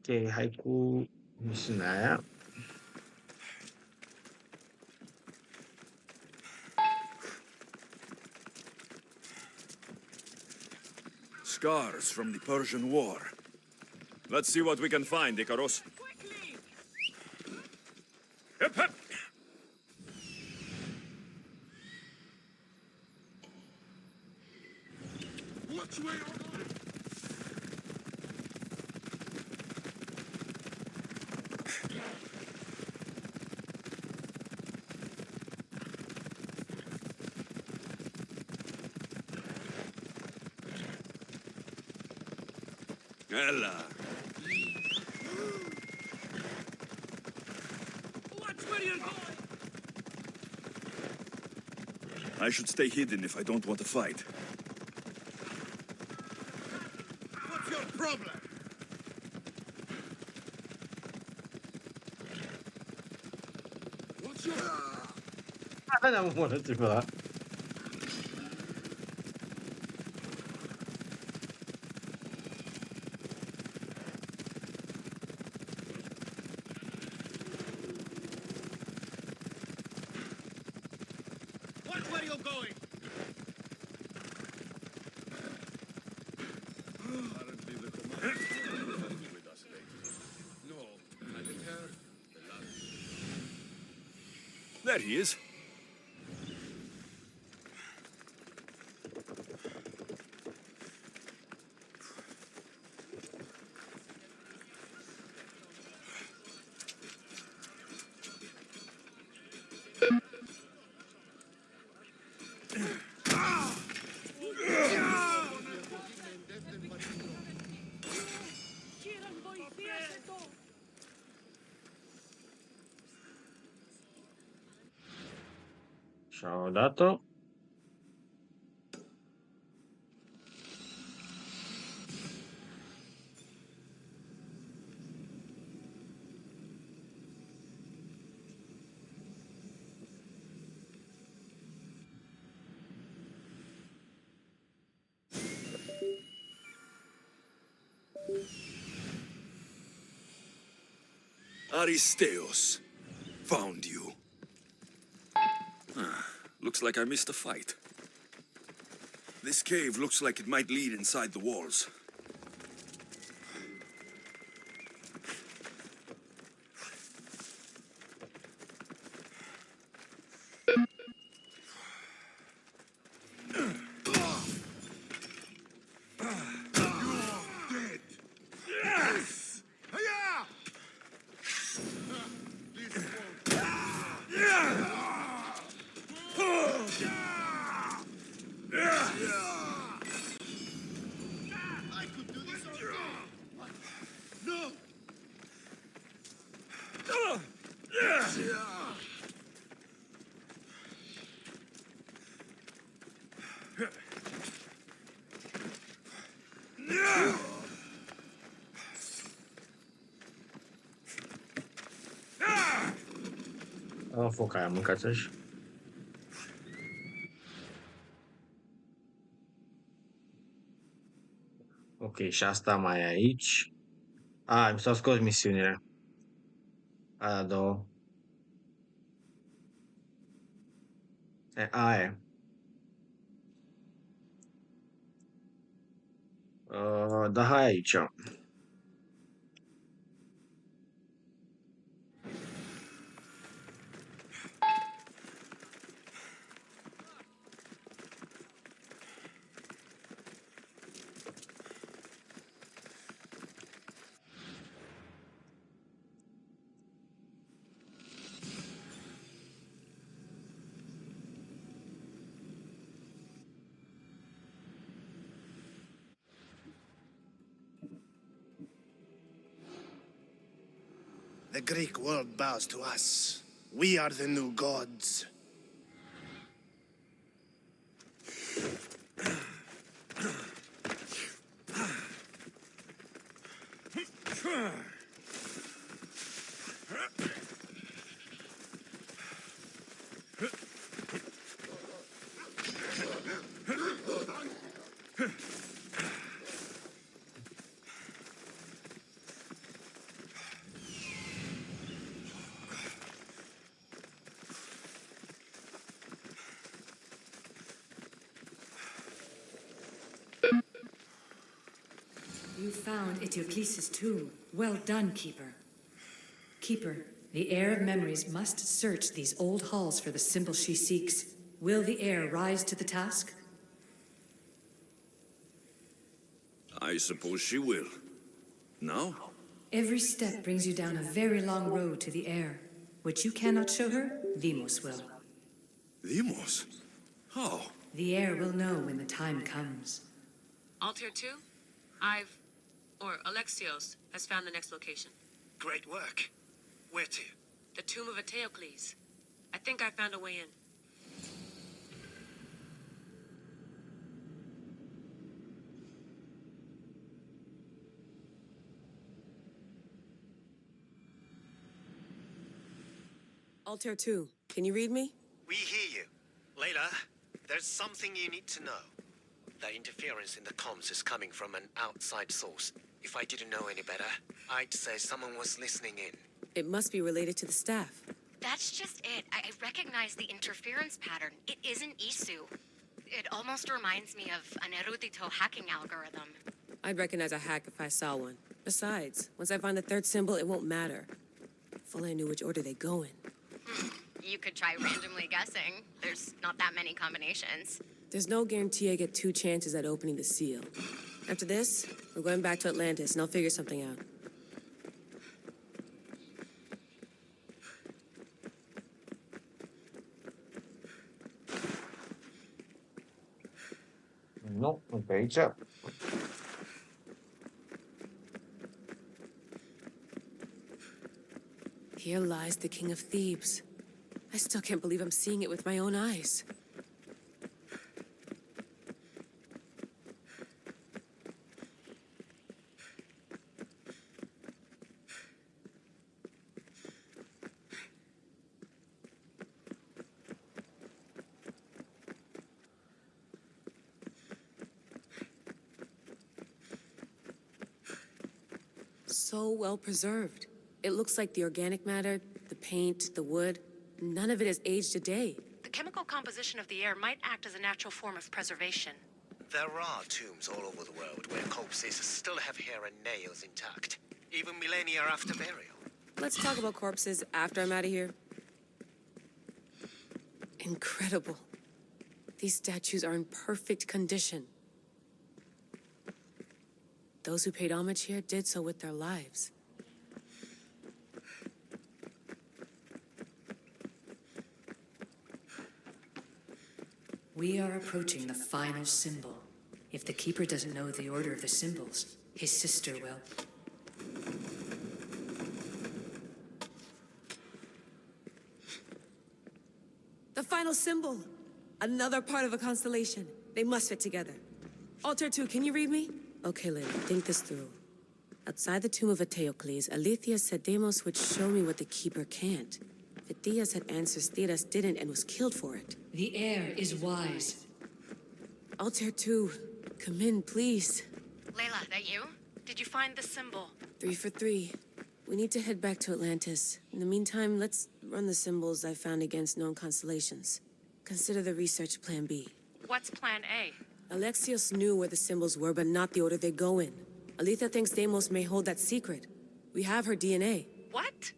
Speaker 1: Ok, hai cu misiunea aia.
Speaker 4: Scars from the Persian War. Let's see what we can find, Icaros. Hip, hip.
Speaker 12: Which way are we?
Speaker 4: Ella.
Speaker 5: Watch where you're going!
Speaker 4: I should stay hidden if I don't want to fight.
Speaker 12: What's your problem? What's your...
Speaker 1: N-am omorât pe ăla.
Speaker 5: Watch where you're going!
Speaker 12: Apparently the commander is with us lately. No, I didn't hear the last...
Speaker 4: There he is.
Speaker 1: Și-au dat-o.
Speaker 4: Aristeos. Found you. Looks like I missed a fight. This cave looks like it might lead inside the walls.
Speaker 1: Focaia, mâncați-și. Ok, și asta mai e aici. Mi s-au scos misiunile. Aia două. Aia e. Da, hai aici.
Speaker 11: The Greek world bows to us. We are the new gods.
Speaker 13: You found Eteocles' tomb. Well done, Keeper. Keeper, the heir of memories must search these old halls for the symbol she seeks. Will the heir rise to the task?
Speaker 4: I suppose she will. Now?
Speaker 13: Every step brings you down a very long road to the heir. What you cannot show her, Demos will.
Speaker 4: Demos? How?
Speaker 13: The heir will know when the time comes.
Speaker 14: Altair 2? Alexios has found the next location.
Speaker 11: Great work. Where to?
Speaker 14: The tomb of Eteocles. I think I found a way in. Altair 2, can you read me?
Speaker 11: We hear you. Layla, there's something you need to know. The interference in the comms is coming from an outside source. If I didn't know any better, I'd say someone was listening in.
Speaker 14: It must be related to the staff.
Speaker 15: That's just it. I recognize the interference pattern. It isn't Isu. It almost reminds me of an erudito hacking algorithm.
Speaker 14: I'd recognize a hack if I saw one. Besides, once I find the third symbol, it won't matter. If only I knew which order they go in.
Speaker 15: You could try randomly guessing. There's not that many combinations.
Speaker 14: There's no guarantee I get 2 chances at opening the seal. After this, we're going back to Atlantis, and I'll figure something out.
Speaker 1: Nu, nu pe aici.
Speaker 14: Here lies the King of Thebes. I still can't believe I'm seeing it with my own eyes. So well preserved. It looks like the organic matter, the paint, the wood, none of it has aged a day.
Speaker 15: The chemical composition of the air might act as a natural form of preservation.
Speaker 11: There are tombs all over the world where corpses still have hair and nails intact, even millennia after burial.
Speaker 14: Let's talk about corpses after I'm out of here. Incredible. These statues are in perfect condition. Those who paid homage here did so with their lives.
Speaker 13: We are approaching the final symbol. If the Keeper doesn't know the order of the symbols, his sister will.
Speaker 14: The final symbol! Another part of a constellation. They must fit together. Altair 2, can you read me? Okay, Lily, think this through. Outside the tomb of Eteocles, Alethea said Deimos would show me what the Keeper can't. Phidias had answers Theras didn't and was killed for it.
Speaker 13: The heir is wise.
Speaker 14: Altair 2, come in, please.
Speaker 15: Layla, that you? Did you find the symbol?
Speaker 14: 3 for 3. We need to head back to Atlantis. In the meantime, let's run the symbols I found against known constellations. Consider the research plan B.
Speaker 15: What's plan A?
Speaker 14: Alexios knew where the symbols were, but not the order they go in. Aletha thinks Deimos may hold that secret. We have her DNA.
Speaker 15: What?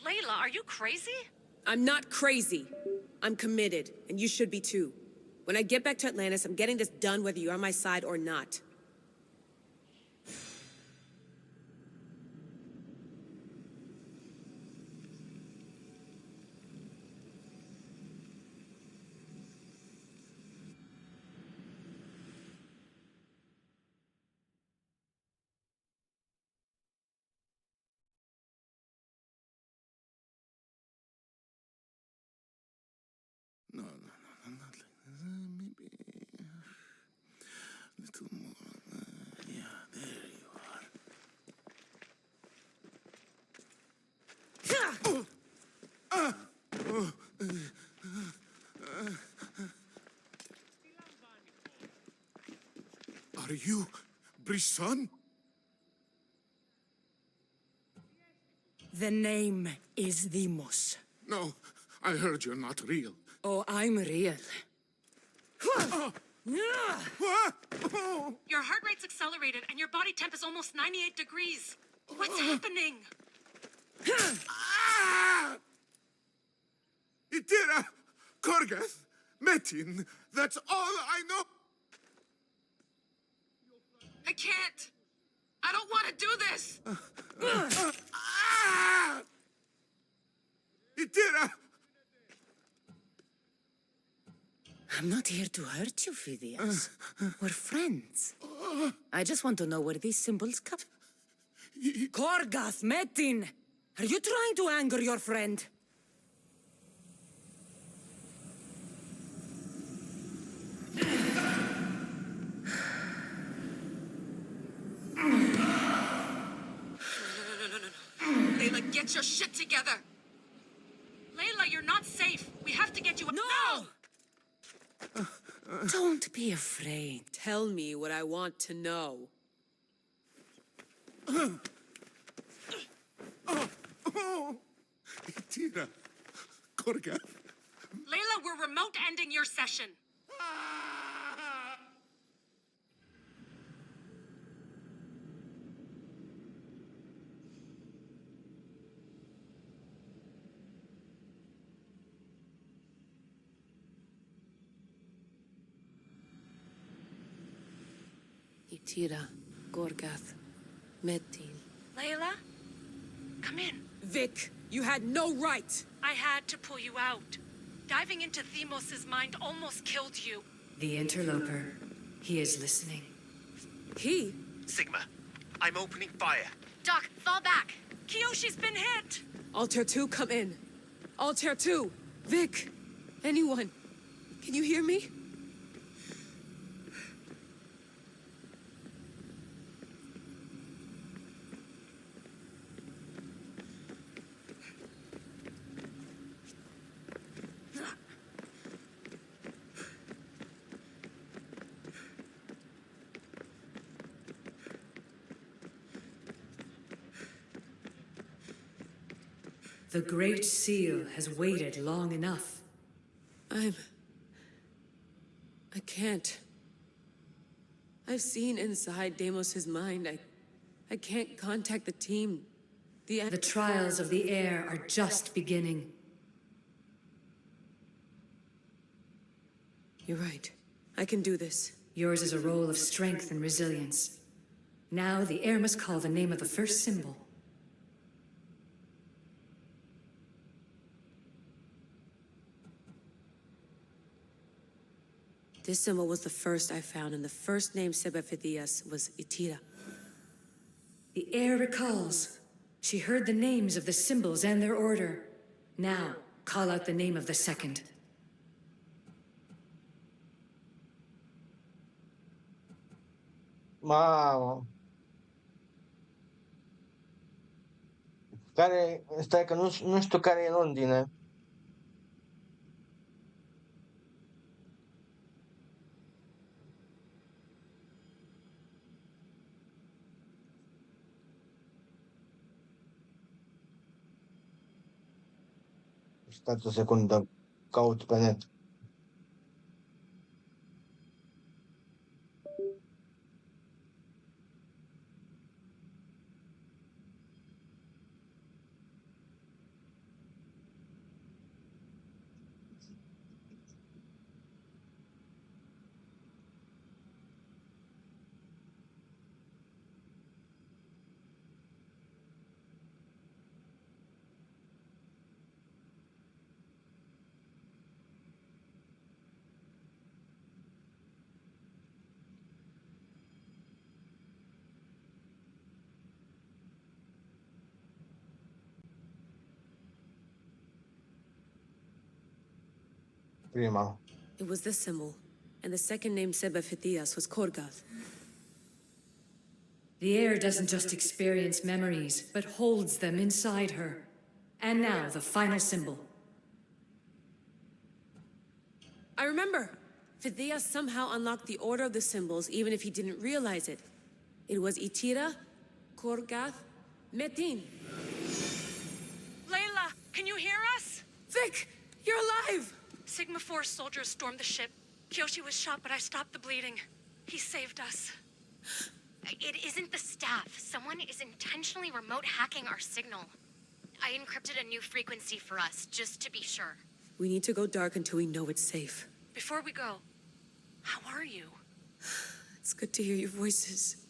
Speaker 15: Layla, are you crazy?
Speaker 14: I'm not crazy. I'm committed, and you should be too. When I get back to Atlantis, I'm getting this done whether you're on my side or not.
Speaker 6: No, not like this. Maybe a little more. Yeah, there you are. Are you Brisson?
Speaker 16: The name is Deimos.
Speaker 6: No, I heard you're not real.
Speaker 16: Oh, I'm real.
Speaker 15: Your heart rate's accelerated and your body temp is almost 98 degrees. What's happening?
Speaker 6: Itira, Korgath, Metin, that's all I know.
Speaker 15: I can't. I don't want to do this.
Speaker 6: Itira!
Speaker 16: I'm not here to hurt you, Phidias. We're friends. I just want to know where these symbols come. Korgath, Metin! Are you trying to anger your friend?
Speaker 15: Layla, get your shit together. Layla, you're not safe. We have to get you.
Speaker 14: No!
Speaker 16: Don't be afraid.
Speaker 14: Tell me what I want to know.
Speaker 6: Itira, Korgath.
Speaker 15: Layla, we're remote ending your session.
Speaker 14: Itira, Korgath, Metin.
Speaker 15: Layla, come in.
Speaker 14: Vic, you had no right!
Speaker 15: I had to pull you out. Diving into Deimos' mind almost killed you.
Speaker 13: The interloper. He is listening.
Speaker 14: He?
Speaker 17: Sigma, I'm opening fire.
Speaker 15: Doc, fall back. Kiyoshi's been hit.
Speaker 14: Altair 2, come in. Altair 2! Vic! Anyone! Can you hear me?
Speaker 13: The Great Seal has waited long enough.
Speaker 14: I can't. I've seen inside Deimos' mind. I can't contact the team.
Speaker 13: The trials of the air are just beginning.
Speaker 14: You're right. I can do this.
Speaker 13: Yours is a role of strength and resilience. Now the air must call the name of the first symbol.
Speaker 14: This symbol was the first I found, and the first name said by Phidias was Itira.
Speaker 13: The air recalls. She heard the names of the symbols and their order. Now, call out the name of the second.
Speaker 1: Mamă. Stai că nu știu care e în ordine. Stați o secundă, caut pe net. Prima.
Speaker 14: It was this symbol, and the second name said by Phidias was Korgath.
Speaker 13: The heir doesn't just experience memories, but holds them inside her. And now, the final symbol.
Speaker 14: I remember! Phidias somehow unlocked the order of the symbols, even if he didn't realize it. It was Itira, Korgath, Metin.
Speaker 15: Layla, can you hear us?
Speaker 14: Vic! You're alive!
Speaker 15: Sigma 4 soldiers stormed the ship. Kyoshi was shot, but I stopped the bleeding. He saved us. It isn't the staff. Someone is intentionally remote hacking our signal. I encrypted a new frequency for us, just to be sure.
Speaker 14: We need to go dark until we know it's safe.
Speaker 15: Before we go, how are you?
Speaker 14: It's good to hear your voices.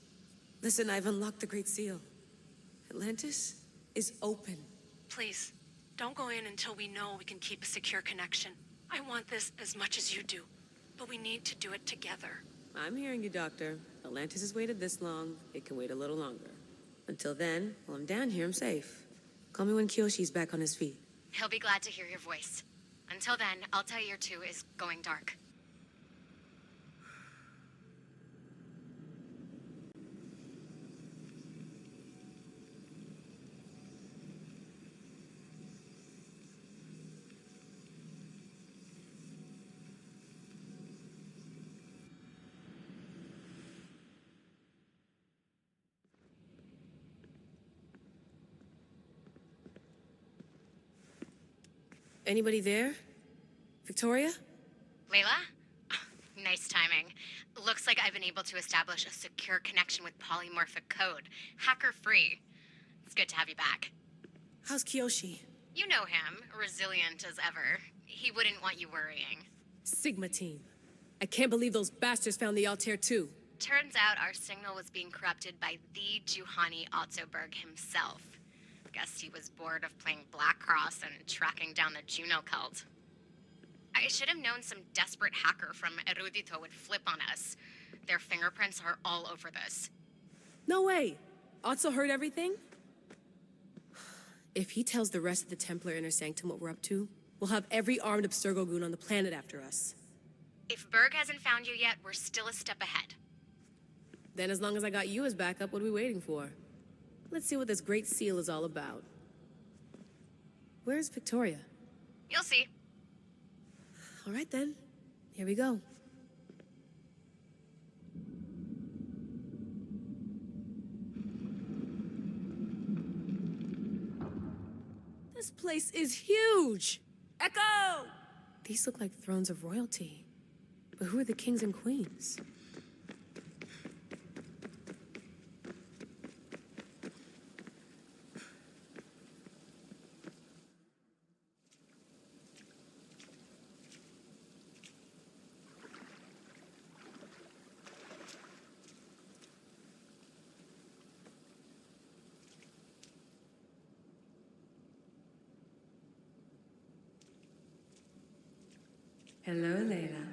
Speaker 14: Listen, I've unlocked the Great Seal. Atlantis is open.
Speaker 15: Please, don't go in until we know we can keep a secure connection. I want this as much as you do, but we need to do it together.
Speaker 14: I'm hearing you, Doctor. Atlantis has waited this long. It can wait a little longer. Until then, while I'm down here, I'm safe. Call me when Kyoshi's back on his feet.
Speaker 15: He'll be glad to hear your voice. Until then, Altair 2 is going dark.
Speaker 14: Anybody there? Victoria?
Speaker 15: Layla? Nice timing. Looks like I've been able to establish a secure connection with polymorphic code. Hacker-free. It's good to have you back.
Speaker 14: How's Kyoshi?
Speaker 15: You know him, resilient as ever. He wouldn't want you worrying.
Speaker 14: Sigma team. I can't believe those bastards found the Altair 2.
Speaker 15: Turns out our signal was being corrupted by the Juhani Otzoberg himself. Guess he was bored of playing Black Cross and tracking down the Juno cult. I should have known some desperate hacker from Erudito would flip on us. Their fingerprints are all over this.
Speaker 14: No way! Otso heard everything? If he tells the rest of the Templar Inner Sanctum what we're up to, we'll have every armed Abstergo goon on the planet after us.
Speaker 15: If Berg hasn't found you yet, we're still a step ahead.
Speaker 14: Then as long as I got you as backup, what are we waiting for? Let's see what this Great Seal is all about. Where's Victoria?
Speaker 15: You'll see.
Speaker 14: All right then. Here we go. This place is huge! Echo! These look like thrones of royalty. But who are the kings and queens?
Speaker 13: Hello, Layla.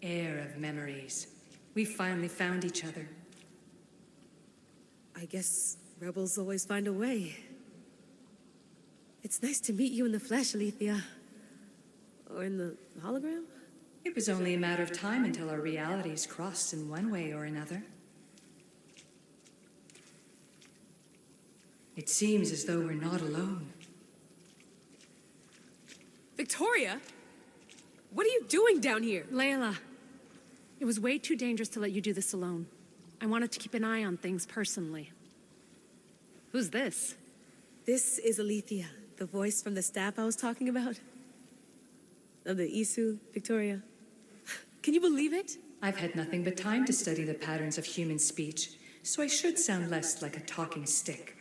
Speaker 13: Heir of memories. We finally found each other.
Speaker 14: I guess rebels always find a way. It's nice to meet you in the flesh, Alethea. Or in the hologram?
Speaker 13: It was only a matter of time until our realities crossed in one way or another. It seems as though we're not alone.
Speaker 14: Victoria? What are you doing down here?
Speaker 18: Layla, it was way too dangerous to let you do this alone. I wanted to keep an eye on things personally. Who's this?
Speaker 14: This is Alethea, the voice from the staff I was talking about. of the Isu, Victoria. Can you believe it?
Speaker 13: I've had nothing but time to study the patterns of human speech, so I should sound less like a talking stick.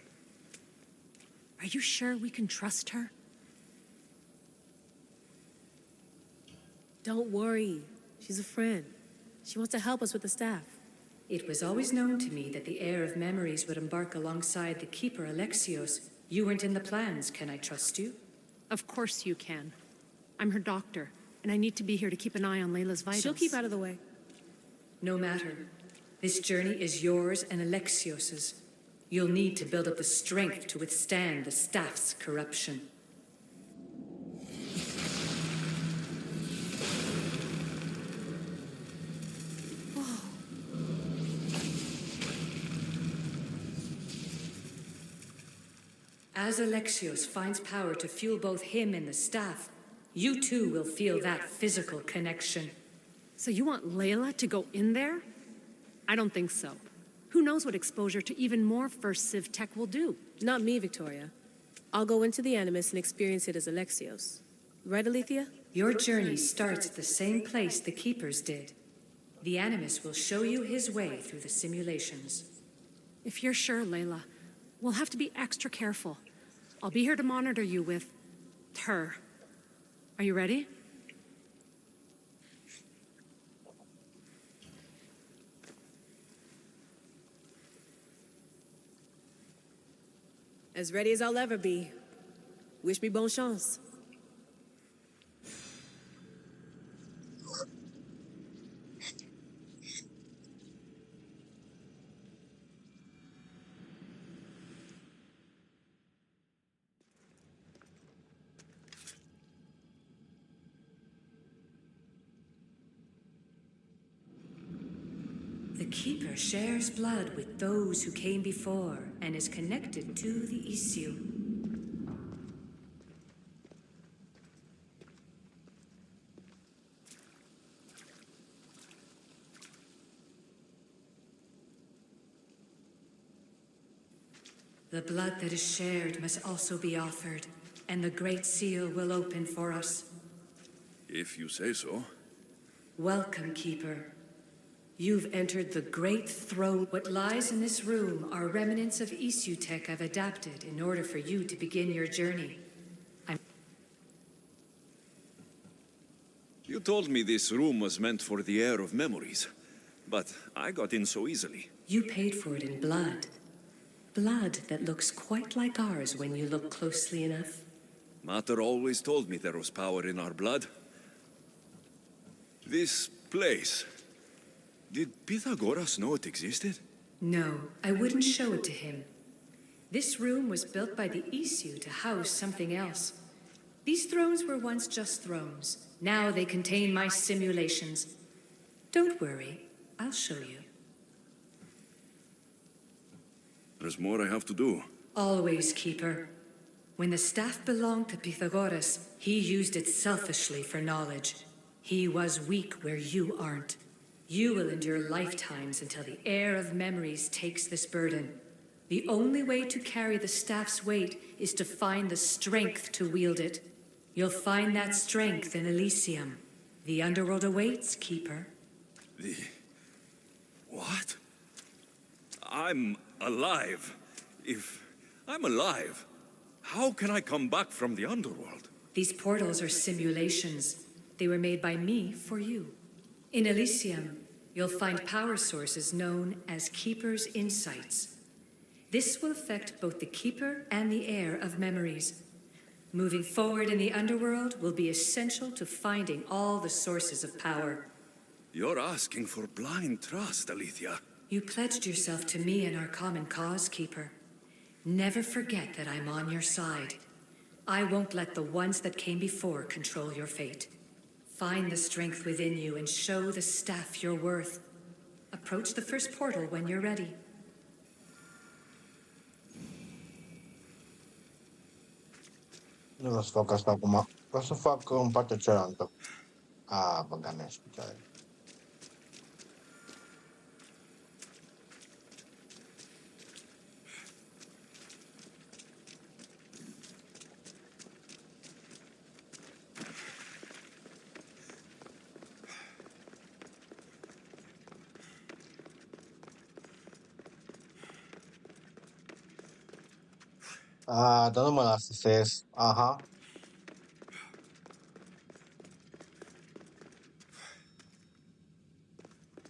Speaker 18: Are you sure we can trust her?
Speaker 14: Don't worry. She's a friend. She wants to help us with the staff.
Speaker 13: It was always known to me that the heir of memories would embark alongside the keeper Alexios. You weren't in the plans. Can I trust you?
Speaker 18: Of course you can. I'm her doctor, and I need to be here to keep an eye on Layla's vitals.
Speaker 14: She'll keep out of the way.
Speaker 13: No matter. This journey is yours and Alexios's. You'll need to build up the strength to withstand the staff's corruption. As Alexios finds power to fuel both him and the staff, you too will feel that physical connection.
Speaker 18: So you want Layla to go in there? I don't think so. Who knows what exposure to even more First Civ tech will do?
Speaker 14: Not me, Victoria. I'll go into the Animus and experience it as Alexios. Right, Alethea?
Speaker 13: Your journey starts at the same place the Keepers did. The Animus will show you his way through the simulations.
Speaker 18: If you're sure, Layla, we'll have to be extra careful. I'll be here to monitor you with her. Are you ready?
Speaker 14: As ready as I'll ever be. Wish me bonne chance.
Speaker 13: The Keeper shares blood with those who came before and is connected to the issue. The blood that is shared must also be offered, and the Great Seal will open for us.
Speaker 4: If you say so.
Speaker 13: Welcome, Keeper. You've entered the Great Throne. What lies in this room are remnants of issue tech I've adapted in order for you to begin your journey.
Speaker 4: You told me this room was meant for the heir of memories, but I got in so easily.
Speaker 13: You paid for it in blood. Blood that looks quite like ours when you look closely enough.
Speaker 4: Mater always told me there was power in our blood. This place... Did Pythagoras know it existed?
Speaker 13: No, I wouldn't show it to him. This room was built by the issue to house something else. These thrones were once just thrones. Now they contain my simulations. Don't worry, I'll show you.
Speaker 4: There's more I have to do.
Speaker 13: Always, Keeper. When the staff belonged to Pythagoras, he used it selfishly for knowledge. He was weak where you aren't. You will endure lifetimes until the heir of memories takes this burden. The only way to carry the staff's weight is to find the strength to wield it. You'll find that strength in Elysium. The underworld awaits, Keeper.
Speaker 4: What? I'm alive. If I'm alive, how can I come back from the underworld?
Speaker 13: These portals are simulations. They were made by me for you. In Elysium, you'll find power sources known as Keeper's Insights. This will affect both the Keeper and the heir of memories. Moving forward in the underworld will be essential to finding all the sources of power.
Speaker 4: You're asking for blind trust, Alethea.
Speaker 13: You pledged yourself to me and our common cause, Keeper. Never forget that I'm on your side. I won't let the ones that came before control your fate. Find the strength within you and show the staff your worth. Approach the first portal when you're ready.
Speaker 1: Nu vreau să fac asta acum. Vreau să fac în partea cealaltă. Băga mea și picioare. Dar nu mă lasă să ies. Aha.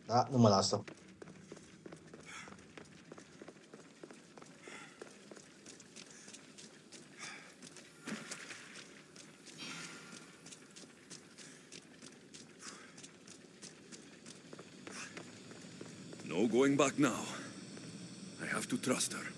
Speaker 1: Da, nu mă lasă.
Speaker 4: No going back now. I have to trust her.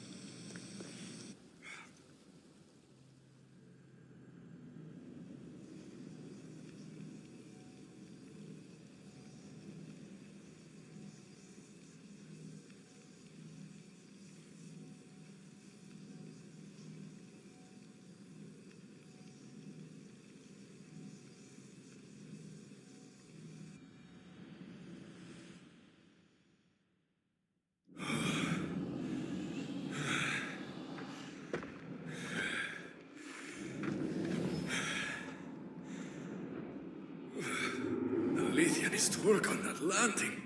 Speaker 4: The Lydian is to work on that landing.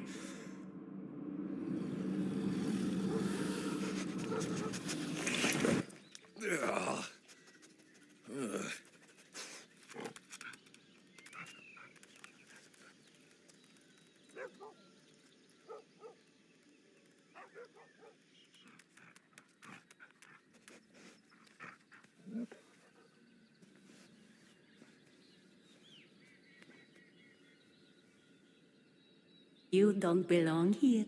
Speaker 19: You don't belong here.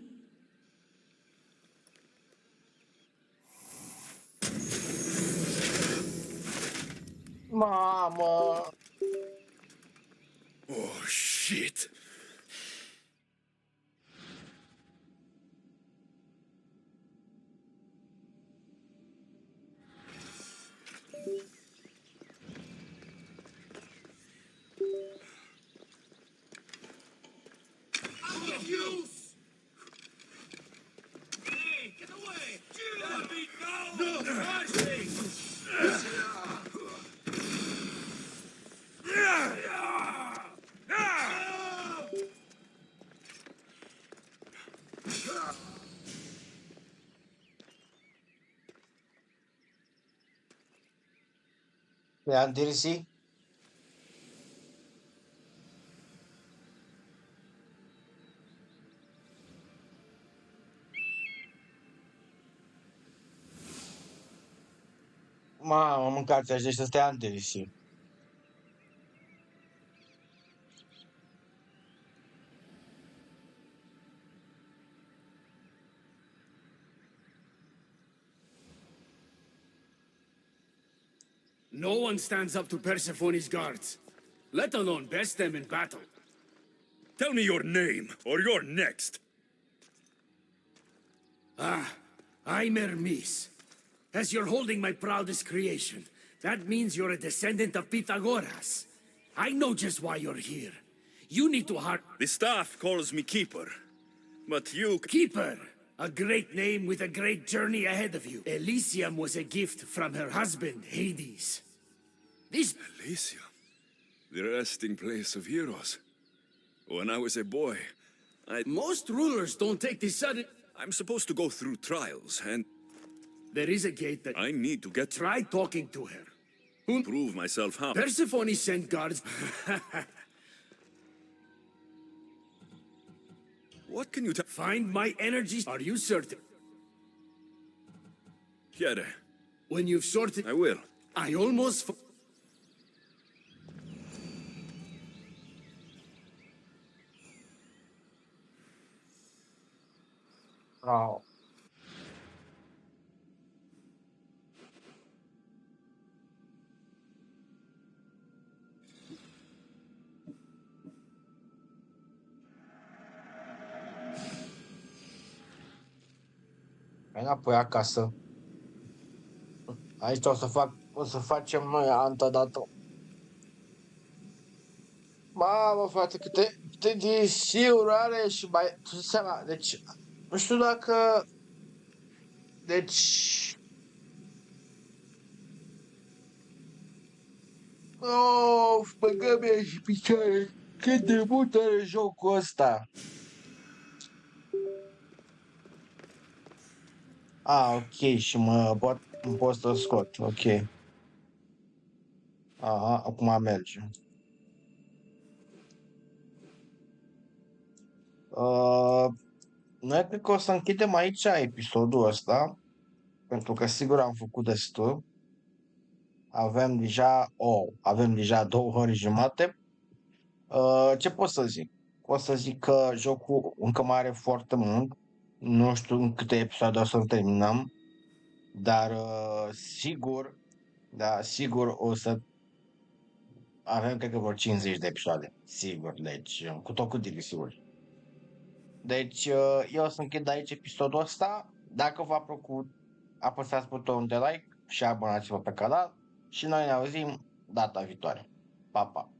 Speaker 1: Mamă!
Speaker 4: Oh, shit.
Speaker 1: Pe Odyseey? Mamă, mâncați așa, deci să stea Odyseey.
Speaker 20: No one stands up to Persephone's guards, let alone best them in battle.
Speaker 4: Tell me your name, or you're next.
Speaker 20: I'm Hermes. As you're holding my proudest creation, that means you're a descendant of Pythagoras. I know just why you're here. You need to
Speaker 4: The staff calls me Keeper, but you...
Speaker 20: Keeper! A great name with a great journey ahead of you. Elysium was a gift from her husband, Hades.
Speaker 4: Elysium? The resting place of heroes. When I was a boy,
Speaker 20: Most rulers don't take this sudden...
Speaker 4: I'm supposed to go through trials, and...
Speaker 20: There is a gate that...
Speaker 4: I need to get...
Speaker 20: Try talking to her.
Speaker 4: Prove myself how.
Speaker 20: Persephone sent guards...
Speaker 4: What can you tell?
Speaker 20: Find my energies. Are you certain?
Speaker 4: Chiede.
Speaker 20: When you've sorted...
Speaker 4: I will.
Speaker 20: I almost...
Speaker 1: Wow. Hai înapoi acasă. Aici o să facem noi altă dată. Mamă, frate, câte DC-uri are și mai... Tu seama, deci... Nu știu dacă... Deci... Of, băgă-mi și picioare. Cât de mult are jocul ăsta. Ok, și mă Pot să scot, ok. Aha, acum merge. Noi cred că o să închidem aici episodul ăsta, pentru că sigur am făcut destul. Avem deja 2 ore jumate. Ce pot să zic? Pot să zic că jocul încă mai are foarte mult. Nu știu în câte episoade o să-l terminăm, dar sigur o să avem, cred că vreo 50 de episoade. Sigur, deci cu tot cu sigur. Deci eu o să închid aici episodul ăsta. Dacă v-a plăcut, apăsați butonul de like și abonați-vă pe canal și noi ne auzim data viitoare. Pa, pa!